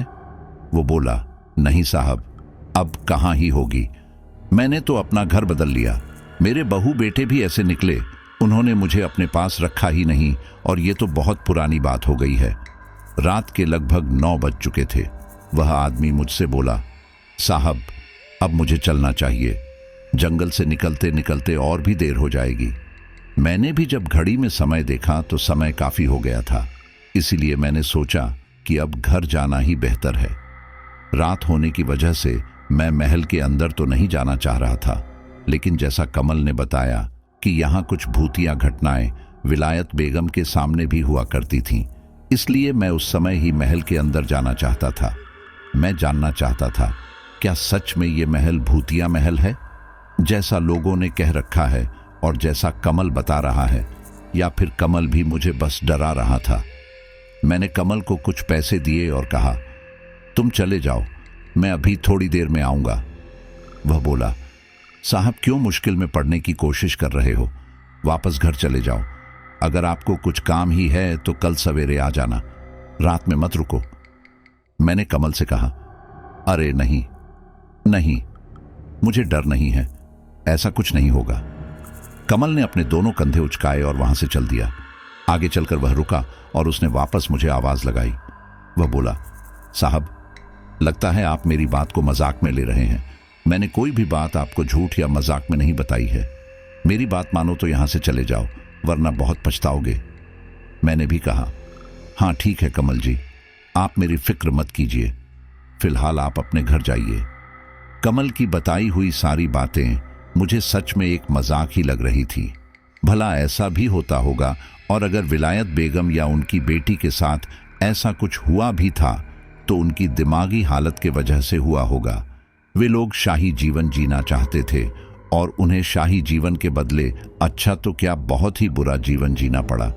वो बोला, नहीं साहब, अब कहाँ ही होगी। मैंने तो अपना घर बदल लिया। मेरे बहू बेटे भी ऐसे निकले, उन्होंने मुझे अपने पास रखा ही नहीं और ये तो बहुत पुरानी बात हो गई है। रात के लगभग 9 बज चुके थे। वह आदमी मुझसे बोला, साहब अब मुझे चलना चाहिए, जंगल से निकलते निकलते और भी देर हो जाएगी। मैंने भी जब घड़ी में समय देखा तो समय काफी हो गया था, इसीलिए मैंने सोचा कि अब घर जाना ही बेहतर है। रात होने की वजह से मैं महल के अंदर तो नहीं जाना चाह रहा था, लेकिन जैसा कमल ने बताया कि यहाँ कुछ भूतिया घटनाएं विलायत बेगम के सामने भी हुआ करती थीं, इसलिए मैं उस समय ही महल के अंदर जाना चाहता था। मैं जानना चाहता था, क्या सच में ये महल भूतिया महल है जैसा लोगों ने कह रखा है और जैसा कमल बता रहा है, या फिर कमल भी मुझे बस डरा रहा था। मैंने कमल को कुछ पैसे दिए और कहा, तुम चले जाओ, मैं अभी थोड़ी देर में आऊंगा। वह बोला, साहब क्यों मुश्किल में पड़ने की कोशिश कर रहे हो, वापस घर चले जाओ। अगर आपको कुछ काम ही है तो कल सवेरे आ जाना, रात में मत रुको। मैंने कमल से कहा, अरे नहीं नहीं, मुझे डर नहीं है, ऐसा कुछ नहीं होगा। कमल ने अपने दोनों कंधे उचकाए और वहां से चल दिया। आगे चलकर वह रुका और उसने वापस मुझे आवाज लगाई। वह बोला, साहब लगता है आप मेरी बात को मजाक में ले रहे हैं। मैंने कोई भी बात आपको झूठ या मजाक में नहीं बताई है। मेरी बात मानो तो यहां से चले जाओ, वरना बहुत पछताओगे। मैंने भी कहा, हाँ ठीक है कमल जी, आप मेरी फिक्र मत कीजिए, फिलहाल आप अपने घर जाइए। कमल की बताई हुई सारी बातें मुझे सच में एक मजाक ही लग रही थी। भला ऐसा भी होता होगा, और अगर विलायत बेगम या उनकी बेटी के साथ ऐसा कुछ हुआ भी था तो उनकी दिमागी हालत के वजह से हुआ होगा। वे लोग शाही जीवन जीना चाहते थे और उन्हें शाही जीवन के बदले अच्छा तो क्या बहुत ही बुरा जीवन जीना पड़ा।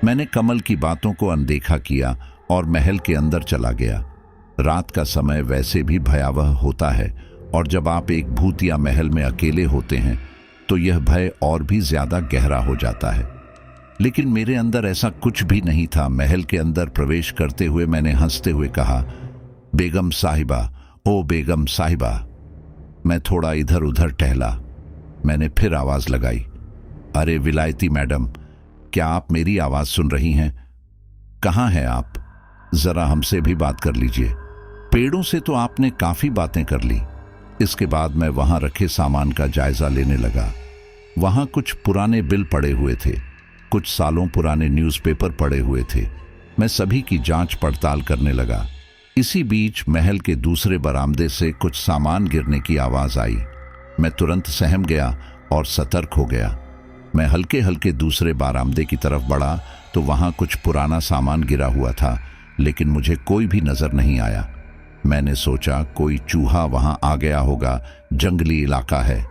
मैंने कमल की बातों को अनदेखा किया और महल के अंदर चला गया। रात का समय वैसे भी भयावह होता है और जब आप एक भूतिया महल में अकेले होते हैं तो यह भय और भी ज्यादा गहरा हो जाता है। लेकिन मेरे अंदर ऐसा कुछ भी नहीं था। महल के अंदर प्रवेश करते हुए मैंने हंसते हुए कहा, बेगम साहिबा, ओ बेगम साहिबा। मैं थोड़ा इधर उधर टहला। मैंने फिर आवाज लगाई, अरे विलायती मैडम, क्या आप मेरी आवाज सुन रही हैं? कहाँ हैं आप? जरा हमसे भी बात कर लीजिए। पेड़ों से तो आपने काफी बातें कर ली। इसके बाद मैं वहां रखे सामान का जायजा लेने लगा। वहां कुछ पुराने बिल पड़े हुए थे, कुछ सालों पुराने न्यूज़पेपर पड़े हुए थे। मैं सभी की जांच पड़ताल करने लगा। इसी बीच महल के दूसरे बरामदे से कुछ सामान गिरने की आवाज आई। मैं तुरंत सहम गया और सतर्क हो गया। मैं हल्के हल्के दूसरे बरामदे की तरफ बढ़ा तो वहां कुछ पुराना सामान गिरा हुआ था, लेकिन मुझे कोई भी नजर नहीं आया। मैंने सोचा कोई चूहा वहां आ गया होगा, जंगली इलाका है,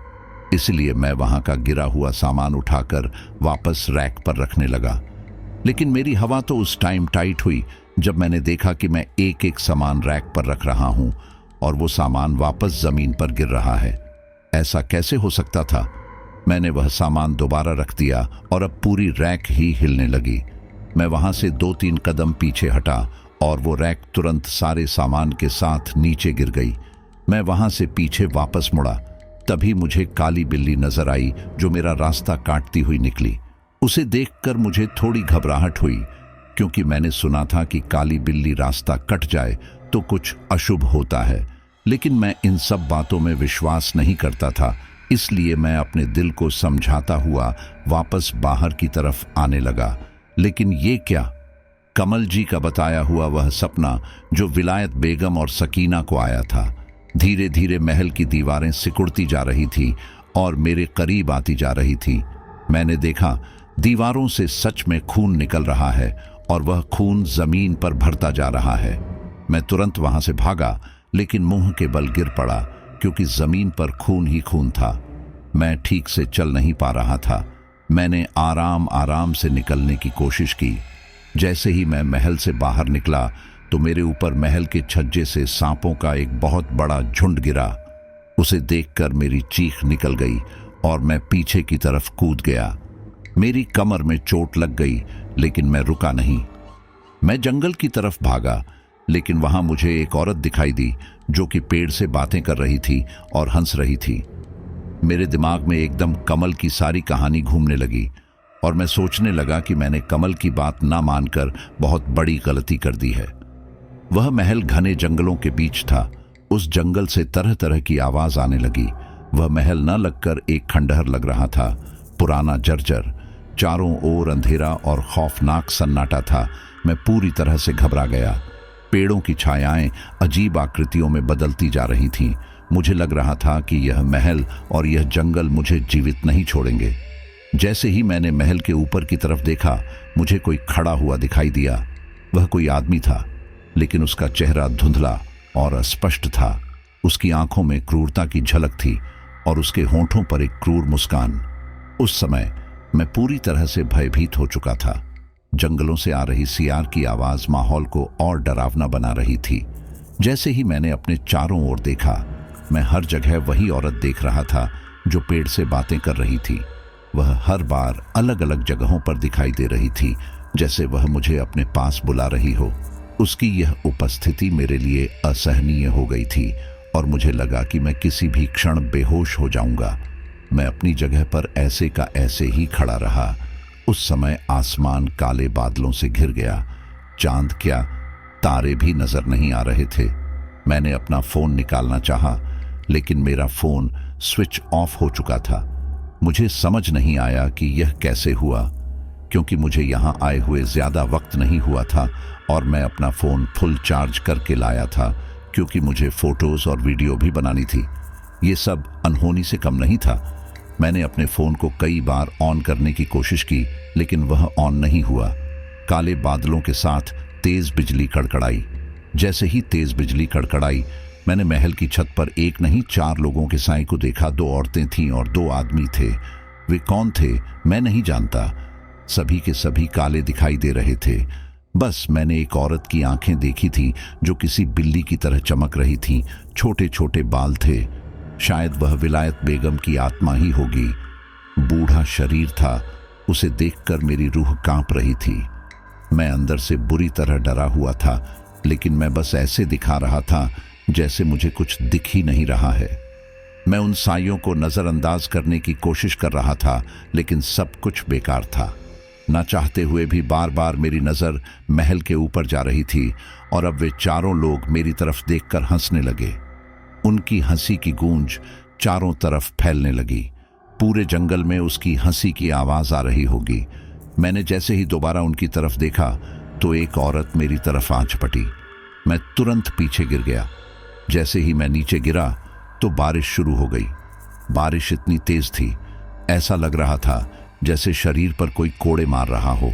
इसलिए मैं वहां का गिरा हुआ सामान उठाकर वापस रैक पर रखने लगा। लेकिन मेरी हवा तो उस टाइम टाइट हुई जब मैंने देखा कि मैं एक एक सामान रैक पर रख रहा हूं और वो सामान वापस जमीन पर गिर रहा है। ऐसा कैसे हो सकता था? मैंने वह सामान दोबारा रख दिया और अब पूरी रैक ही हिलने लगी। मैं वहां से 2-3 कदम पीछे हटा और वो रैक तुरंत सारे सामान के साथ नीचे गिर गई। मैं वहां से पीछे वापस मुड़ा, तभी मुझे काली बिल्ली नजर आई जो मेरा रास्ता काटती हुई निकली। उसे देखकर मुझे थोड़ी घबराहट हुई, क्योंकि मैंने सुना था कि काली बिल्ली रास्ता कट जाए तो कुछ अशुभ होता है। लेकिन मैं इन सब बातों में विश्वास नहीं करता था, इसलिए मैं अपने दिल को समझाता हुआ वापस बाहर की तरफ आने लगा। लेकिन ये क्या? कमल जी का बताया हुआ वह सपना जो विलायत बेगम और सकीना को आया था, धीरे धीरे महल की दीवारें सिकुड़ती जा रही थी और मेरे करीब आती जा रही थी। मैंने देखा दीवारों से सच में खून निकल रहा है और वह खून जमीन पर भरता जा रहा है। मैं तुरंत वहां से भागा, लेकिन मुंह के बल गिर पड़ा, क्योंकि जमीन पर खून ही खून था। मैं ठीक से चल नहीं पा रहा था। मैंने आराम आराम से निकलने की कोशिश की। जैसे ही मैं महल से बाहर निकला तो मेरे ऊपर महल के छज्जे से सांपों का एक बहुत बड़ा झुंड गिरा। उसे देखकर मेरी चीख निकल गई और मैं पीछे की तरफ कूद गया। मेरी कमर में चोट लग गई, लेकिन मैं रुका नहीं। मैं जंगल की तरफ भागा, लेकिन वहां मुझे एक औरत दिखाई दी जो कि पेड़ से बातें कर रही थी और हंस रही थी। मेरे दिमाग में एकदम कमल की सारी कहानी घूमने लगी और मैं सोचने लगा कि मैंने कमल की बात ना मानकर बहुत बड़ी गलती कर दी है। वह महल घने जंगलों के बीच था। उस जंगल से तरह तरह की आवाज आने लगी। वह महल न लगकर एक खंडहर लग रहा था, पुराना जर्जर। चारों ओर अंधेरा और खौफनाक सन्नाटा था। मैं पूरी तरह से घबरा गया। पेड़ों की छायाएं अजीब आकृतियों में बदलती जा रही थीं। मुझे लग रहा था कि यह महल और यह जंगल मुझे जीवित नहीं छोड़ेंगे। जैसे ही मैंने महल के ऊपर की तरफ देखा, मुझे कोई खड़ा हुआ दिखाई दिया। वह कोई आदमी था, लेकिन उसका चेहरा धुंधला और अस्पष्ट था। उसकी आंखों में क्रूरता की झलक थी और उसके होंठों पर एक क्रूर मुस्कान। उस समय मैं पूरी तरह से भयभीत हो चुका था। जंगलों से आ रही सियार की आवाज माहौल को और डरावना बना रही थी। जैसे ही मैंने अपने चारों ओर देखा, मैं हर जगह वही औरत देख रहा था जो पेड़ से बातें कर रही थी। वह हर बार अलग अलग जगहों पर दिखाई दे रही थी, जैसे वह मुझे अपने पास बुला रही हो। उसकी यह उपस्थिति मेरे लिए असहनीय हो गई थी और मुझे लगा कि मैं किसी भी क्षण बेहोश हो जाऊंगा। मैं अपनी जगह पर ऐसे का ऐसे ही खड़ा रहा। उस समय आसमान काले बादलों से घिर गया। चांद क्या, तारे भी नजर नहीं आ रहे थे। मैंने अपना फोन निकालना चाहा, लेकिन मेरा फोन स्विच ऑफ हो चुका था। मुझे समझ नहीं आया कि यह कैसे हुआ, क्योंकि मुझे यहां आए हुए ज्यादा वक्त नहीं हुआ था और मैं अपना फोन फुल चार्ज करके लाया था, क्योंकि मुझे फोटोज और वीडियो भी बनानी थी। ये सब अनहोनी से कम नहीं था। मैंने अपने फोन को कई बार ऑन करने की कोशिश की, लेकिन वह ऑन नहीं हुआ। काले बादलों के साथ तेज बिजली कड़कड़ाई। जैसे ही तेज बिजली कड़कड़ाई, मैंने महल की छत पर एक नहीं 4 लोगों के साए को देखा। 2 औरतें थीं और 2 आदमी थे। वे कौन थे मैं नहीं जानता। सभी के सभी काले दिखाई दे रहे थे। बस मैंने एक औरत की आंखें देखी थी जो किसी बिल्ली की तरह चमक रही थी। छोटे छोटे बाल थे। शायद वह विलायत बेगम की आत्मा ही होगी। बूढ़ा शरीर था। उसे देखकर मेरी रूह कांप रही थी। मैं अंदर से बुरी तरह डरा हुआ था, लेकिन मैं बस ऐसे दिखा रहा था जैसे मुझे कुछ दिख ही नहीं रहा है। मैं उन साइयों को नजरअंदाज करने की कोशिश कर रहा था, लेकिन सब कुछ बेकार था। ना चाहते हुए भी बार बार मेरी नजर महल के ऊपर जा रही थी और अब वे चारों लोग मेरी तरफ देखकर हंसने लगे। उनकी हंसी की गूंज चारों तरफ फैलने लगी। पूरे जंगल में उसकी हंसी की आवाज आ रही होगी। मैंने जैसे ही दोबारा उनकी तरफ देखा तो एक औरत मेरी तरफ आ झपटी। मैं तुरंत पीछे गिर गया। जैसे ही मैं नीचे गिरा तो बारिश शुरू हो गई। बारिश इतनी तेज थी, ऐसा लग रहा था जैसे शरीर पर कोई कोड़े मार रहा हो।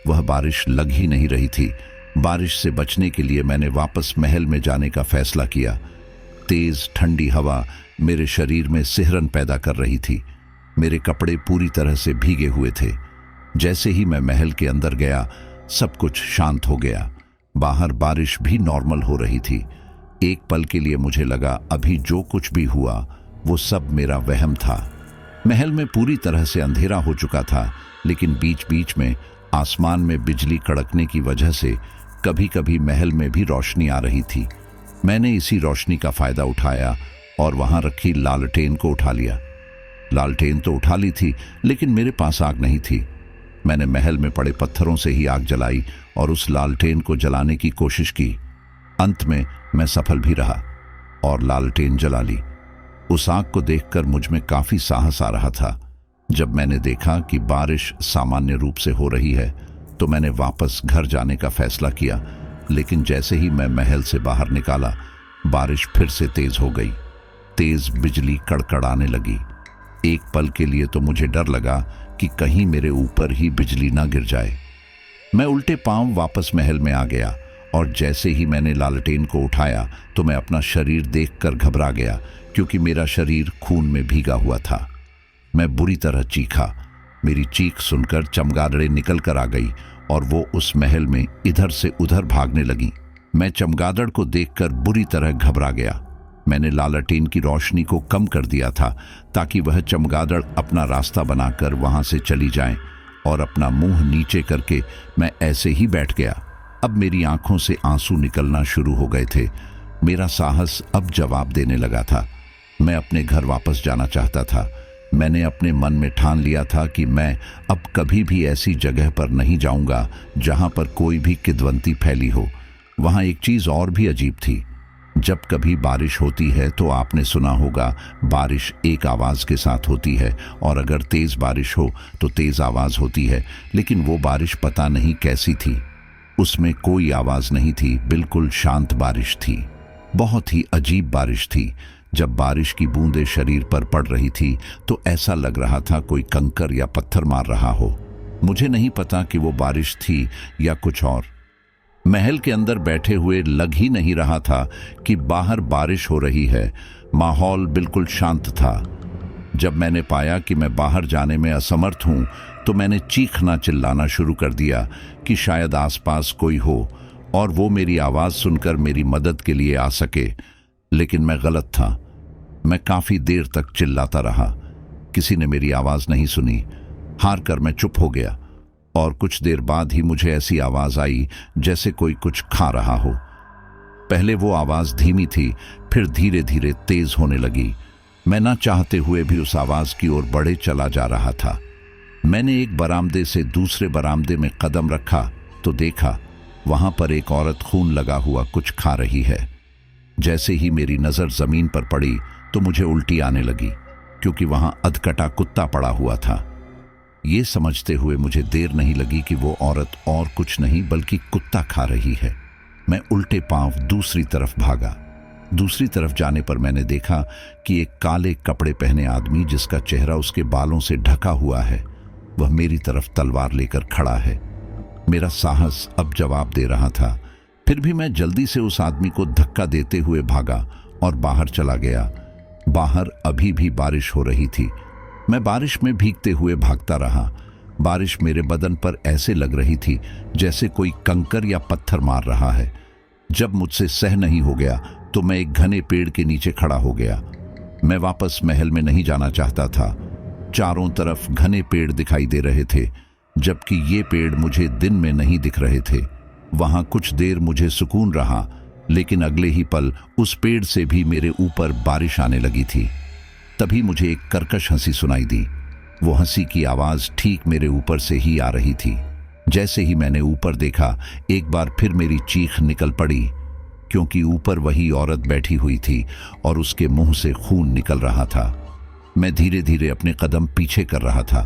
वह बारिश लग ही नहीं रही थी। बारिश से बचने के लिए मैंने वापस महल में जाने का फैसला किया। तेज ठंडी हवा मेरे शरीर में सिहरन पैदा कर रही थी। मेरे कपड़े पूरी तरह से भीगे हुए थे। जैसे ही मैं महल के अंदर गया, सब कुछ शांत हो गया। बाहर बारिश भी नॉर्मल हो रही थी। एक पल के लिए मुझे लगा अभी जो कुछ भी हुआ वो सब मेरा वहम था। महल में पूरी तरह से अंधेरा हो चुका था, लेकिन बीच बीच में आसमान में बिजली कड़कने की वजह से कभी कभी महल में भी रोशनी आ रही थी। मैंने इसी रोशनी का फायदा उठाया और वहां रखी लालटेन को उठा लिया। लालटेन तो उठा ली थी, लेकिन मेरे पास आग नहीं थी। मैंने महल में पड़े पत्थरों से ही आग जलाई और उस लालटेन को जलाने की कोशिश की। अंत में मैं सफल भी रहा और लालटेन जला ली। उस आग को देखकर मुझ में काफी साहस आ रहा था। जब मैंने देखा कि बारिश सामान्य रूप से हो रही है, तो मैंने वापस घर जाने का फैसला किया। लेकिन जैसे ही मैं महल से बाहर निकाला, बारिश फिर से तेज हो गई। तेज बिजली कड़कड़ाने लगी। एक पल के लिए तो मुझे डर लगा कि कहीं मेरे ऊपर ही बिजली ना गिर जाए। मैं उल्टे पांव वापस महल में आ गया और जैसे ही मैंने लालटेन को उठाया तो मैं अपना शरीर देखकर घबरा गया, क्योंकि मेरा शरीर खून में भीगा हुआ था। मैं बुरी तरह चीखा। मेरी चीख सुनकर चमगादड़ें निकल कर आ गई और वो उस महल में इधर से उधर भागने लगी। मैं चमगादड़ को देखकर बुरी तरह घबरा गया। मैंने लालटेन की रोशनी को कम कर दिया था ताकि वह चमगादड़ अपना रास्ता बनाकर वहां से चली जाएं, और अपना मुंह नीचे करके मैं ऐसे ही बैठ गया। अब मेरी आंखों से आंसू निकलना शुरू हो गए थे। मेरा साहस अब जवाब देने लगा था। मैं अपने घर वापस जाना चाहता था। मैंने अपने मन में ठान लिया था कि मैं अब कभी भी ऐसी जगह पर नहीं जाऊंगा जहां पर कोई भी किद्वंती फैली हो। वहां एक चीज और भी अजीब थी। जब कभी बारिश होती है तो आपने सुना होगा, बारिश एक आवाज के साथ होती है, और अगर तेज बारिश हो तो तेज आवाज होती है। लेकिन वो बारिश पता नहीं कैसी थी। उसमें कोई आवाज नहीं थी, बिल्कुल शांत बारिश थी। बहुत ही अजीब बारिश थी। जब बारिश की बूंदें शरीर पर पड़ रही थी तो ऐसा लग रहा था कोई कंकर या पत्थर मार रहा हो। मुझे नहीं पता कि वो बारिश थी या कुछ और। महल के अंदर बैठे हुए लग ही नहीं रहा था कि बाहर बारिश हो रही है। माहौल बिल्कुल शांत था। जब मैंने पाया कि मैं बाहर जाने में असमर्थ हूं, तो मैंने चीखना चिल्लाना शुरू कर दिया कि शायद आसपास कोई हो और वो मेरी आवाज सुनकर मेरी मदद के लिए आ सके। लेकिन मैं गलत था। मैं काफी देर तक चिल्लाता रहा। किसी ने मेरी आवाज नहीं सुनी। हार कर मैं चुप हो गया और कुछ देर बाद ही मुझे ऐसी आवाज आई जैसे कोई कुछ खा रहा हो। पहले वो आवाज धीमी थी, फिर धीरे धीरे तेज होने लगी। मैं ना चाहते हुए भी उस आवाज की ओर बढ़े चला जा रहा था। मैंने एक बरामदे से दूसरे बरामदे में कदम रखा तो देखा वहां पर एक औरत खून लगा हुआ कुछ खा रही है। जैसे ही मेरी नजर जमीन पर पड़ी तो मुझे उल्टी आने लगी, क्योंकि वहां अधकटा कुत्ता पड़ा हुआ था। ये समझते हुए मुझे देर नहीं लगी कि वो औरत और कुछ नहीं बल्कि कुत्ता खा रही है। मैं उल्टे पांव दूसरी तरफ भागा। दूसरी तरफ जाने पर मैंने देखा कि एक काले कपड़े पहने आदमी, जिसका चेहरा उसके बालों से ढका हुआ है, वह मेरी तरफ तलवार लेकर खड़ा है। मेरा साहस अब जवाब दे रहा था। फिर भी मैं जल्दी से उस आदमी को धक्का देते हुए भागा और बाहर चला गया। बाहर अभी भी बारिश हो रही थी। मैं बारिश में भीगते हुए भागता रहा। बारिश मेरे बदन पर ऐसे लग रही थी जैसे कोई कंकर या पत्थर मार रहा है। जब मुझसे सह नहीं हो गया तो मैं एक घने पेड़ के नीचे खड़ा हो गया। मैं वापस महल में नहीं जाना चाहता था। चारों तरफ घने पेड़ दिखाई दे रहे थे, जबकि ये पेड़ मुझे दिन में नहीं दिख रहे थे। वहां कुछ देर मुझे सुकून रहा, लेकिन अगले ही पल उस पेड़ से भी मेरे ऊपर बारिश आने लगी थी। तभी मुझे एक कर्कश हंसी सुनाई दी। वो हंसी की आवाज ठीक मेरे ऊपर से ही आ रही थी। जैसे ही मैंने ऊपर देखा, एक बार फिर मेरी चीख निकल पड़ी, क्योंकि ऊपर वही औरत बैठी हुई थी और उसके मुंह से खून निकल रहा था। मैं धीरे धीरे अपने कदम पीछे कर रहा था।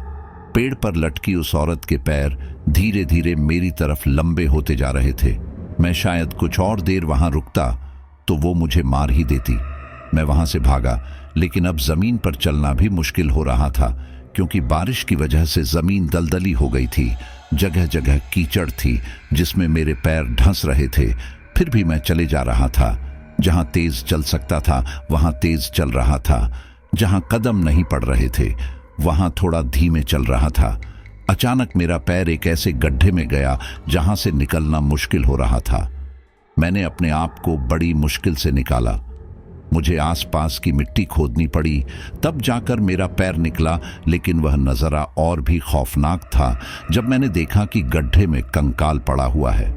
पेड़ पर लटकी उस औरत के पैर धीरे धीरे मेरी तरफ लंबे होते जा रहे थे। मैं शायद कुछ और देर वहां रुकता तो वो मुझे मार ही देती। मैं वहां से भागा, लेकिन अब जमीन पर चलना भी मुश्किल हो रहा था, क्योंकि बारिश की वजह से जमीन दलदली हो गई थी। जगह जगह कीचड़ थी जिसमें मेरे पैर धंस रहे थे। फिर भी मैं चले जा रहा था। जहां तेज चल सकता था वहां तेज चल रहा था। जहां कदम नहीं पड़ रहे थे वहां थोड़ा धीमे चल रहा था। अचानक मेरा पैर एक ऐसे गड्ढे में गया जहां से निकलना मुश्किल हो रहा था। मैंने अपने आप को बड़ी मुश्किल से निकाला। मुझे आसपास की मिट्टी खोदनी पड़ी, तब जाकर मेरा पैर निकला, लेकिन वह नज़ारा और भी खौफनाक था जब मैंने देखा कि गड्ढे में कंकाल पड़ा हुआ है।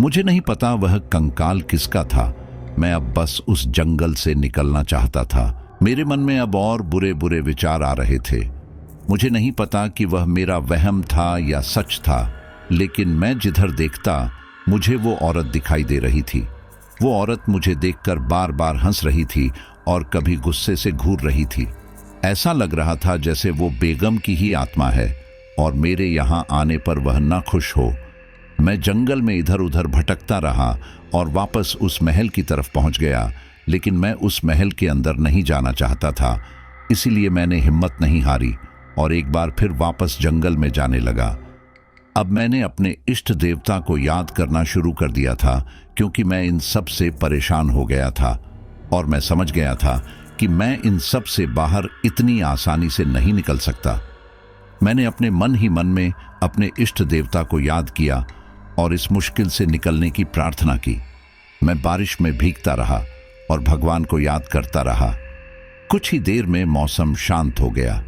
मुझे नहीं पता वह कंकाल किसका था। मैं अब बस उस जंगल से निकलना चाहता था। मेरे मन में अब और बुरे बुरे विचार आ रहे थे। मुझे नहीं पता कि वह मेरा वहम था या सच था, लेकिन मैं जिधर देखता मुझे वो औरत दिखाई दे रही थी। वो औरत मुझे देखकर बार बार हंस रही थी और कभी गुस्से से घूर रही थी। ऐसा लग रहा था जैसे वो बेगम की ही आत्मा है और मेरे यहाँ आने पर वह ना खुश हो। मैं जंगल में इधर उधर भटकता रहा और वापस उस महल की तरफ पहुंच गया, लेकिन मैं उस महल के अंदर नहीं जाना चाहता था। इसीलिए मैंने हिम्मत नहीं हारी और एक बार फिर वापस जंगल में जाने लगा। अब मैंने अपने इष्ट देवता को याद करना शुरू कर दिया था, क्योंकि मैं इन सब से परेशान हो गया था और मैं समझ गया था कि मैं इन सब से बाहर इतनी आसानी से नहीं निकल सकता। मैंने अपने मन ही मन में अपने इष्ट देवता को याद किया और इस मुश्किल से निकलने की प्रार्थना की। मैं बारिश में भीगता रहा और भगवान को याद करता रहा। कुछ ही देर में मौसम शांत हो गया।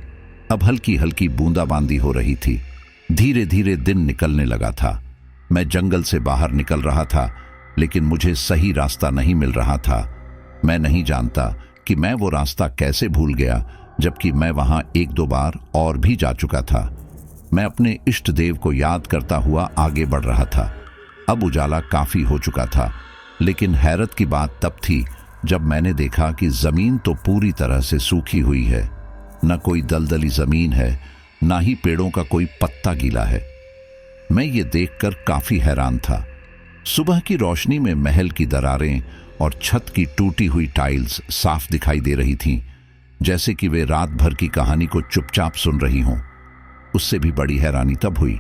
अब हल्की हल्की बूंदाबांदी हो रही थी। धीरे धीरे दिन निकलने लगा था। मैं जंगल से बाहर निकल रहा था, लेकिन मुझे सही रास्ता नहीं मिल रहा था। मैं नहीं जानता कि मैं वो रास्ता कैसे भूल गया, जबकि मैं वहां एक दो बार और भी जा चुका था। मैं अपने इष्ट देव को याद करता हुआ आगे बढ़ रहा था। अब उजाला काफी हो चुका था, लेकिन हैरत की बात तब थी जब मैंने देखा कि जमीन तो पूरी तरह से सूखी हुई है। न कोई दलदली जमीन है, ना ही पेड़ों का कोई पत्ता गीला है। मैं ये देखकर काफी हैरान था। सुबह की रोशनी में महल की दरारें और छत की टूटी हुई टाइल्स साफ दिखाई दे रही थीं, जैसे कि वे रात भर की कहानी को चुपचाप सुन रही हों। उससे भी बड़ी हैरानी तब हुई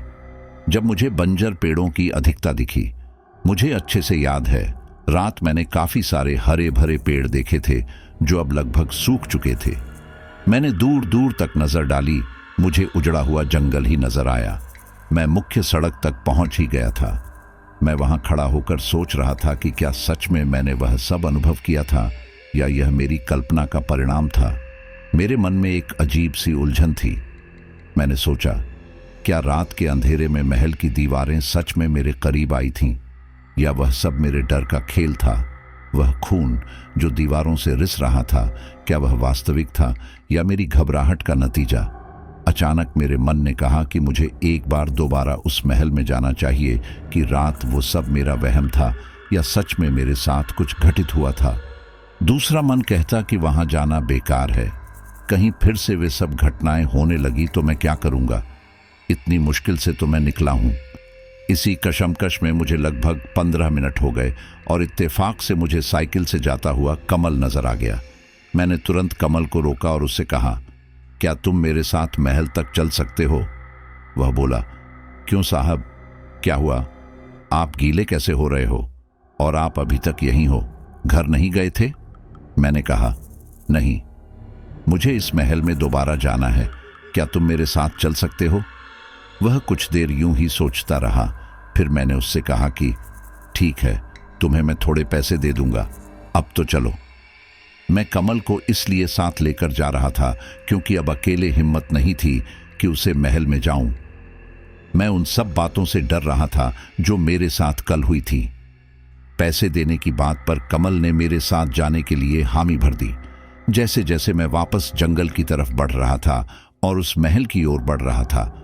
जब मुझे बंजर पेड़ों की अधिकता दिखी। मुझे अच्छे से याद है, रात मैंने काफी सारे हरे भरे पेड़ देखे थे जो अब लगभग सूख चुके थे। मैंने दूर दूर तक नजर डाली, मुझे उजड़ा हुआ जंगल ही नजर आया। मैं मुख्य सड़क तक पहुंच ही गया था। मैं वहां खड़ा होकर सोच रहा था कि क्या सच में मैंने वह सब अनुभव किया था या यह मेरी कल्पना का परिणाम था। मेरे मन में एक अजीब सी उलझन थी। मैंने सोचा, क्या रात के अंधेरे में महल की दीवारें सच में मेरे करीब आई थीं, या वह सब मेरे डर का खेल था। वह खून जो दीवारों से रिस रहा था, क्या वह वास्तविक था या मेरी घबराहट का नतीजा। अचानक मेरे मन ने कहा कि मुझे एक बार दोबारा उस महल में जाना चाहिए कि रात वो सब मेरा वहम था या सच में मेरे साथ कुछ घटित हुआ था। दूसरा मन कहता कि वहां जाना बेकार है, कहीं फिर से वे सब घटनाएं होने लगी तो मैं क्या करूंगा। इतनी मुश्किल से तो मैं निकला हूं। इसी कशमकश में मुझे लगभग 15 मिनट हो गए और इत्तेफाक से मुझे साइकिल से जाता हुआ कमल नजर आ गया। मैंने तुरंत कमल को रोका और उससे कहा, क्या तुम मेरे साथ महल तक चल सकते हो? वह बोला, क्यों साहब, क्या हुआ? आप गीले कैसे हो रहे हो और आप अभी तक यहीं हो, घर नहीं गए थे? मैंने कहा, नहीं, मुझे इस महल में दोबारा जाना है, क्या तुम मेरे साथ चल सकते हो? वह कुछ देर यूं ही सोचता रहा। फिर मैंने उससे कहा कि ठीक है, तुम्हें मैं थोड़े पैसे दे दूंगा, अब तो चलो। मैं कमल को इसलिए साथ लेकर जा रहा था क्योंकि अब अकेले हिम्मत नहीं थी कि उसे महल में जाऊं। मैं उन सब बातों से डर रहा था जो मेरे साथ कल हुई थी। पैसे देने की बात पर कमल ने मेरे साथ जाने के लिए हामी भर दी। जैसे जैसे मैं वापस जंगल की तरफ बढ़ रहा था और उस महल की ओर बढ़ रहा था,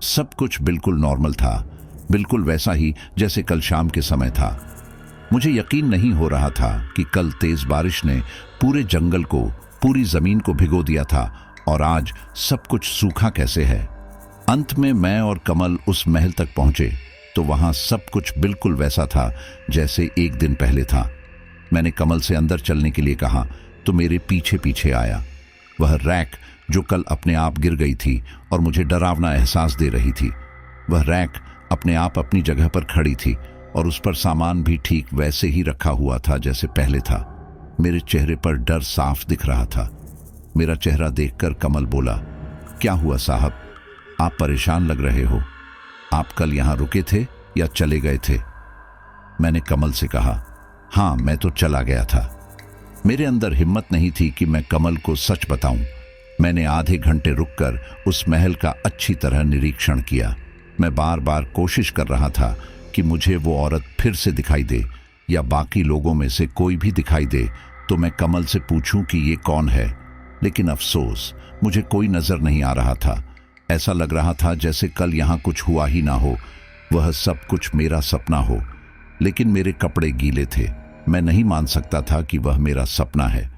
सब कुछ बिल्कुल नॉर्मल था, बिल्कुल वैसा ही जैसे कल शाम के समय था। मुझे यकीन नहीं हो रहा था कि कल तेज बारिश ने पूरे जंगल को, पूरी जमीन को भिगो दिया था और आज सब कुछ सूखा कैसे है। अंत में मैं और कमल उस महल तक पहुंचे तो वहां सब कुछ बिल्कुल वैसा था जैसे एक दिन पहले था। मैंने कमल से अंदर चलने के लिए कहा तो मेरे पीछे पीछे आया। वह रैक जो कल अपने आप गिर गई थी और मुझे डरावना एहसास दे रही थी, वह रैक अपने आप अपनी जगह पर खड़ी थी और उस पर सामान भी ठीक वैसे ही रखा हुआ था जैसे पहले था। मेरे चेहरे पर डर साफ दिख रहा था। मेरा चेहरा देखकर कमल बोला, क्या हुआ साहब, आप परेशान लग रहे हो, आप कल यहाँ रुके थे या चले गए थे? मैंने कमल से कहा, हाँ, मैं तो चला गया था। मेरे अंदर हिम्मत नहीं थी कि मैं कमल को सच बताऊं। मैंने आधे घंटे रुककर उस महल का अच्छी तरह निरीक्षण किया। मैं बार बार कोशिश कर रहा था कि मुझे वो औरत फिर से दिखाई दे, या बाकी लोगों में से कोई भी दिखाई दे तो मैं कमल से पूछूं कि ये कौन है। लेकिन अफसोस, मुझे कोई नजर नहीं आ रहा था। ऐसा लग रहा था जैसे कल यहाँ कुछ हुआ ही ना हो, वह सब कुछ मेरा सपना हो। लेकिन मेरे कपड़े गीले थे, मैं नहीं मान सकता था कि वह मेरा सपना है।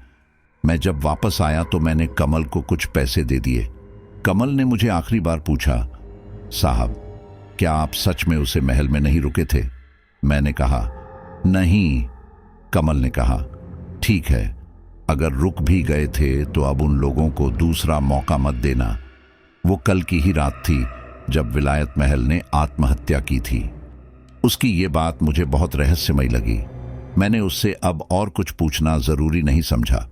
मैं जब वापस आया तो मैंने कमल को कुछ पैसे दे दिए। कमल ने मुझे आखिरी बार पूछा, साहब, क्या आप सच में उसे महल में नहीं रुके थे? मैंने कहा, नहीं। कमल ने कहा, ठीक है, अगर रुक भी गए थे तो अब उन लोगों को दूसरा मौका मत देना। वो कल की ही रात थी जब विलायत महल ने आत्महत्या की थी। उसकी ये बात मुझे बहुत रहस्यमयी लगी। मैंने उससे अब और कुछ पूछना जरूरी नहीं समझा।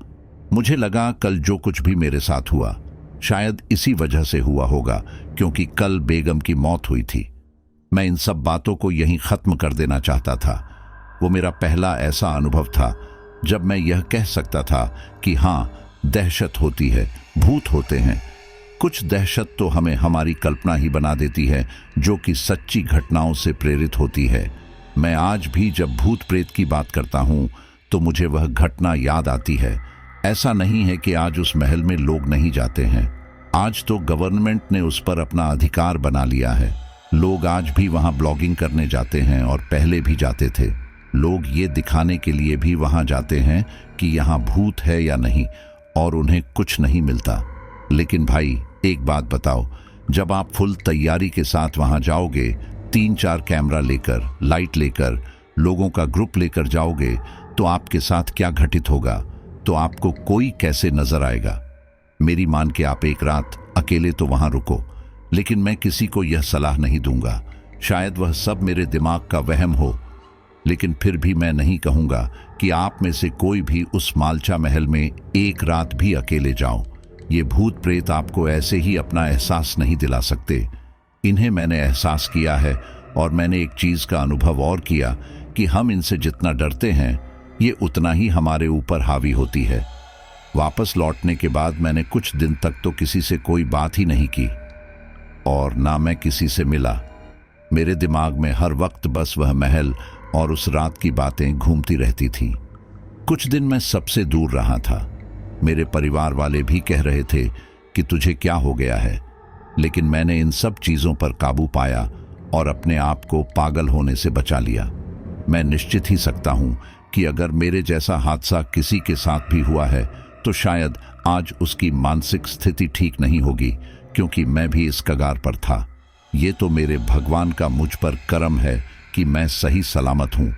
मुझे लगा कल जो कुछ भी मेरे साथ हुआ शायद इसी वजह से हुआ होगा, क्योंकि कल बेगम की मौत हुई थी। मैं इन सब बातों को यहीं खत्म कर देना चाहता था। वो मेरा पहला ऐसा अनुभव था जब मैं यह कह सकता था कि हाँ, दहशत होती है, भूत होते हैं। कुछ दहशत तो हमें हमारी कल्पना ही बना देती है, जो कि सच्ची घटनाओं से प्रेरित होती है। मैं आज भी जब भूत प्रेत की बात करता हूँ तो मुझे वह घटना याद आती है। ऐसा नहीं है कि आज उस महल में लोग नहीं जाते हैं। आज तो गवर्नमेंट ने उस पर अपना अधिकार बना लिया है। लोग आज भी वहाँ ब्लॉगिंग करने जाते हैं, और पहले भी जाते थे। लोग ये दिखाने के लिए भी वहाँ जाते हैं कि यहाँ भूत है या नहीं, और उन्हें कुछ नहीं मिलता। लेकिन भाई, एक बात बताओ, जब आप फुल तैयारी के साथ वहाँ जाओगे, 3-4 कैमरा लेकर, लाइट लेकर, लोगों का ग्रुप लेकर जाओगे, तो आपके साथ क्या घटित होगा? तो आपको कोई कैसे नजर आएगा? मेरी मान के आप एक रात अकेले तो वहाँ रुको, लेकिन मैं किसी को यह सलाह नहीं दूंगा। शायद वह सब मेरे दिमाग का वहम हो, लेकिन फिर भी मैं नहीं कहूँगा कि आप में से कोई भी उस मालचा महल में एक रात भी अकेले जाओ। ये भूत प्रेत आपको ऐसे ही अपना एहसास नहीं दिला सकते। इन्हें मैंने एहसास किया है, और मैंने एक चीज़ का अनुभव और किया कि हम इनसे जितना डरते हैं, ये उतना ही हमारे ऊपर हावी होती है। वापस लौटने के बाद मैंने कुछ दिन तक तो किसी से कोई बात ही नहीं की, और ना मैं किसी से मिला। मेरे दिमाग में हर वक्त बस वह महल और उस रात की बातें घूमती रहती थीं। कुछ दिन मैं सबसे दूर रहा था। मेरे परिवार वाले भी कह रहे थे कि तुझे क्या हो गया है, लेकिन मैंने इन सब चीज़ों पर काबू पाया और अपने आप को पागल होने से बचा लिया। मैं निश्चित ही सकता हूँ कि अगर मेरे जैसा हादसा किसी के साथ भी हुआ है तो शायद आज उसकी मानसिक स्थिति ठीक नहीं होगी, क्योंकि मैं भी इस कगार पर था। ये तो मेरे भगवान का मुझ पर करम है कि मैं सही सलामत हूँ।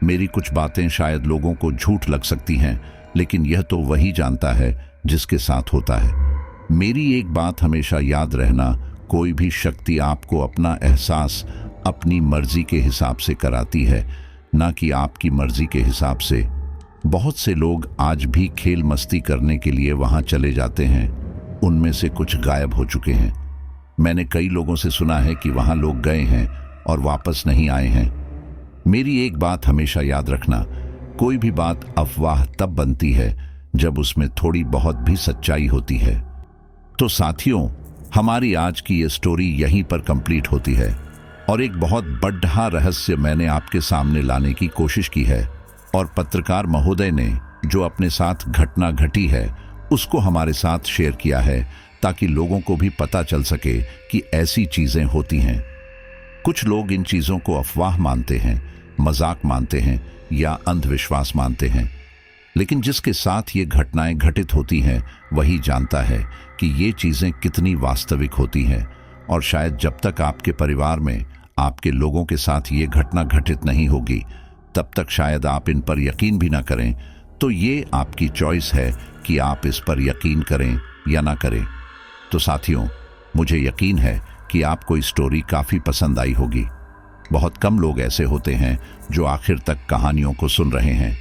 मेरी कुछ बातें शायद लोगों को झूठ लग सकती हैं, लेकिन यह तो वही जानता है जिसके साथ होता है। मेरी एक बात हमेशा याद रहना, कोई भी शक्ति आपको अपना एहसास अपनी मर्जी के हिसाब से कराती है, ना कि आपकी मर्जी के हिसाब से। बहुत से लोग आज भी खेल मस्ती करने के लिए वहां चले जाते हैं। उनमें से कुछ गायब हो चुके हैं। मैंने कई लोगों से सुना है कि वहां लोग गए हैं और वापस नहीं आए हैं। मेरी एक बात हमेशा याद रखना, कोई भी बात अफवाह तब बनती है जब उसमें थोड़ी बहुत भी सच्चाई होती है। तो साथियों, हमारी आज की ये स्टोरी यहीं पर कंप्लीट होती है, और एक बहुत बड़ा रहस्य मैंने आपके सामने लाने की कोशिश की है, और पत्रकार महोदय ने जो अपने साथ घटना घटी है उसको हमारे साथ शेयर किया है, ताकि लोगों को भी पता चल सके कि ऐसी चीजें होती हैं। कुछ लोग इन चीजों को अफवाह मानते हैं, मजाक मानते हैं या अंधविश्वास मानते हैं, लेकिन जिसके साथ ये घटनाएं घटित होती हैं वही जानता है कि ये चीजें कितनी वास्तविक होती हैं। और शायद जब तक आपके परिवार में आपके लोगों के साथ ये घटना घटित नहीं होगी, तब तक शायद आप इन पर यकीन भी ना करें। तो ये आपकी चॉइस है कि आप इस पर यकीन करें या ना करें। तो साथियों, मुझे यकीन है कि आपको इस स्टोरी काफ़ी पसंद आई होगी। बहुत कम लोग ऐसे होते हैं जो आखिर तक कहानियों को सुन रहे हैं,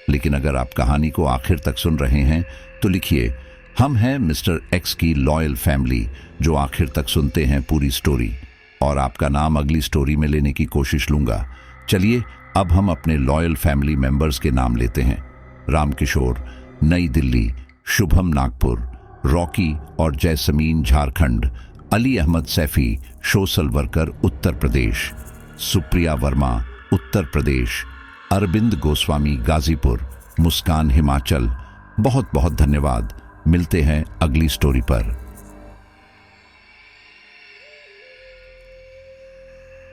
लेकिन अगर आप कहानी को आखिर तक सुन रहे हैं तो लिखिए, हम हैं मिस्टर एक्स की लॉयल फैमिली जो आखिर तक सुनते हैं पूरी स्टोरी, और आपका नाम अगली स्टोरी में लेने की कोशिश लूँगा। चलिए अब हम अपने लॉयल फैमिली मेंबर्स के नाम लेते हैं। रामकिशोर नई दिल्ली, शुभम नागपुर, रॉकी और Jasmine Jharkhand, Ali Ahmed Saifi social worker Uttar Pradesh, Supriya Verma Uttar Pradesh, Arvind Goswami Ghazipur, Muskan Himachal. बहुत बहुत धन्यवाद। मिलते हैं अगली स्टोरी पर।